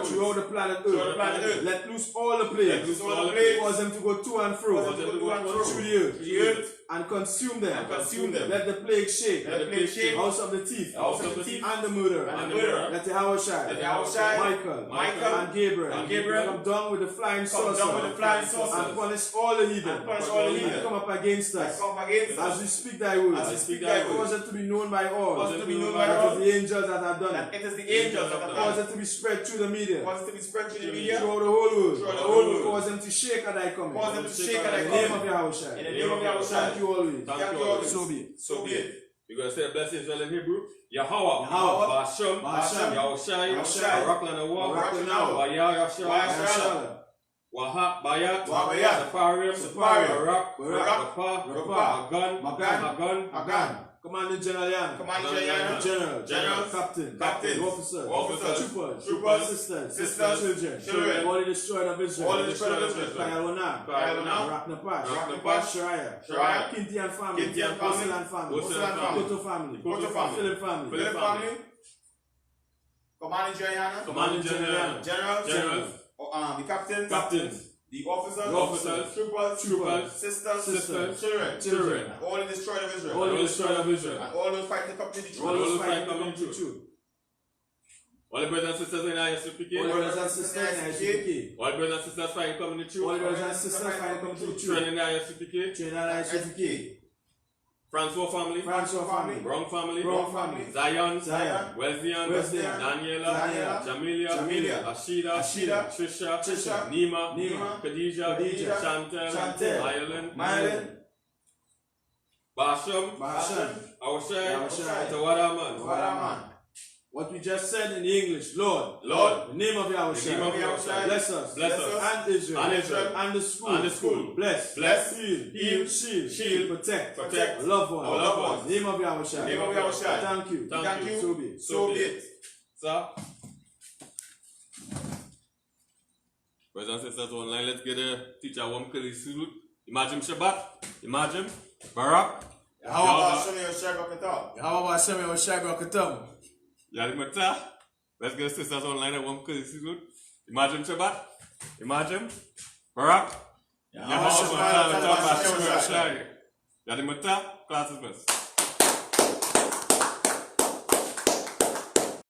Throughout the planet Earth. Let loose all the plagues. Cause them to go to and fro. Through the earth. And consume them. Let the plague shake. House of the thief. And the murderer. Let the Yahweh Shai. Michael. And Gabriel. Come down with the flying saucer. And punish all the heathen. And come up against us. As we speak thy word. Cause it to be known by all. That it is the angels that have done it. Cause it to be spread through the media. Throughout the whole world. Cause them to shake at thy coming. In the name of Yahweh Shai. Thank you always. So be it. So be it. You're going to say blessed Israel in Hebrew. Yahweh. Basham. Yahushai. Araklanawa. Bayah. Bayat. Separate. Barak. Hagan. Commanding General Yan. General. Captain. Officers. Troopers. Sisters. Children. All the destroyed of Israel. Kayalona. Raknapash. Shariah. Kinti and family. Koto family. Philip family. Commanding General. The captains. The officers, troopers, sisters, children, all the destroyed of Israel, and all those fighting to come to the truth. All the brothers and sisters in ISUPK. All the brothers and sisters in ISUPK. All the brothers and sisters fighting coming to the truth. All the brothers and sisters fighting coming to the truth. Training ISUPK. Francois family. Brown family. Zion. Wesleyan. Daniela. Jamilia. Ashida. Trisha. Nima. Khadija. Chantel. Ireland. Basham. Awashai. Tawadaman. What we just said in English, Lord, in the name of Yahweh Shai, bless us, and Israel, and the school, bless, heal, shield, protect, loved ones, in the name of Yahweh Shai, thank you, so be it. Sir? Brothers and sisters online, let's get a teacher one Kali salute. Imagine Shabbat. Imagine Barak. How about Shemi Oshai How about Shemi Oshai Bakatam? Yalimata. Let's get sisters online at one Kali salute. Imagine Shabbat. Imagine Barak. Yalimata. Class is best.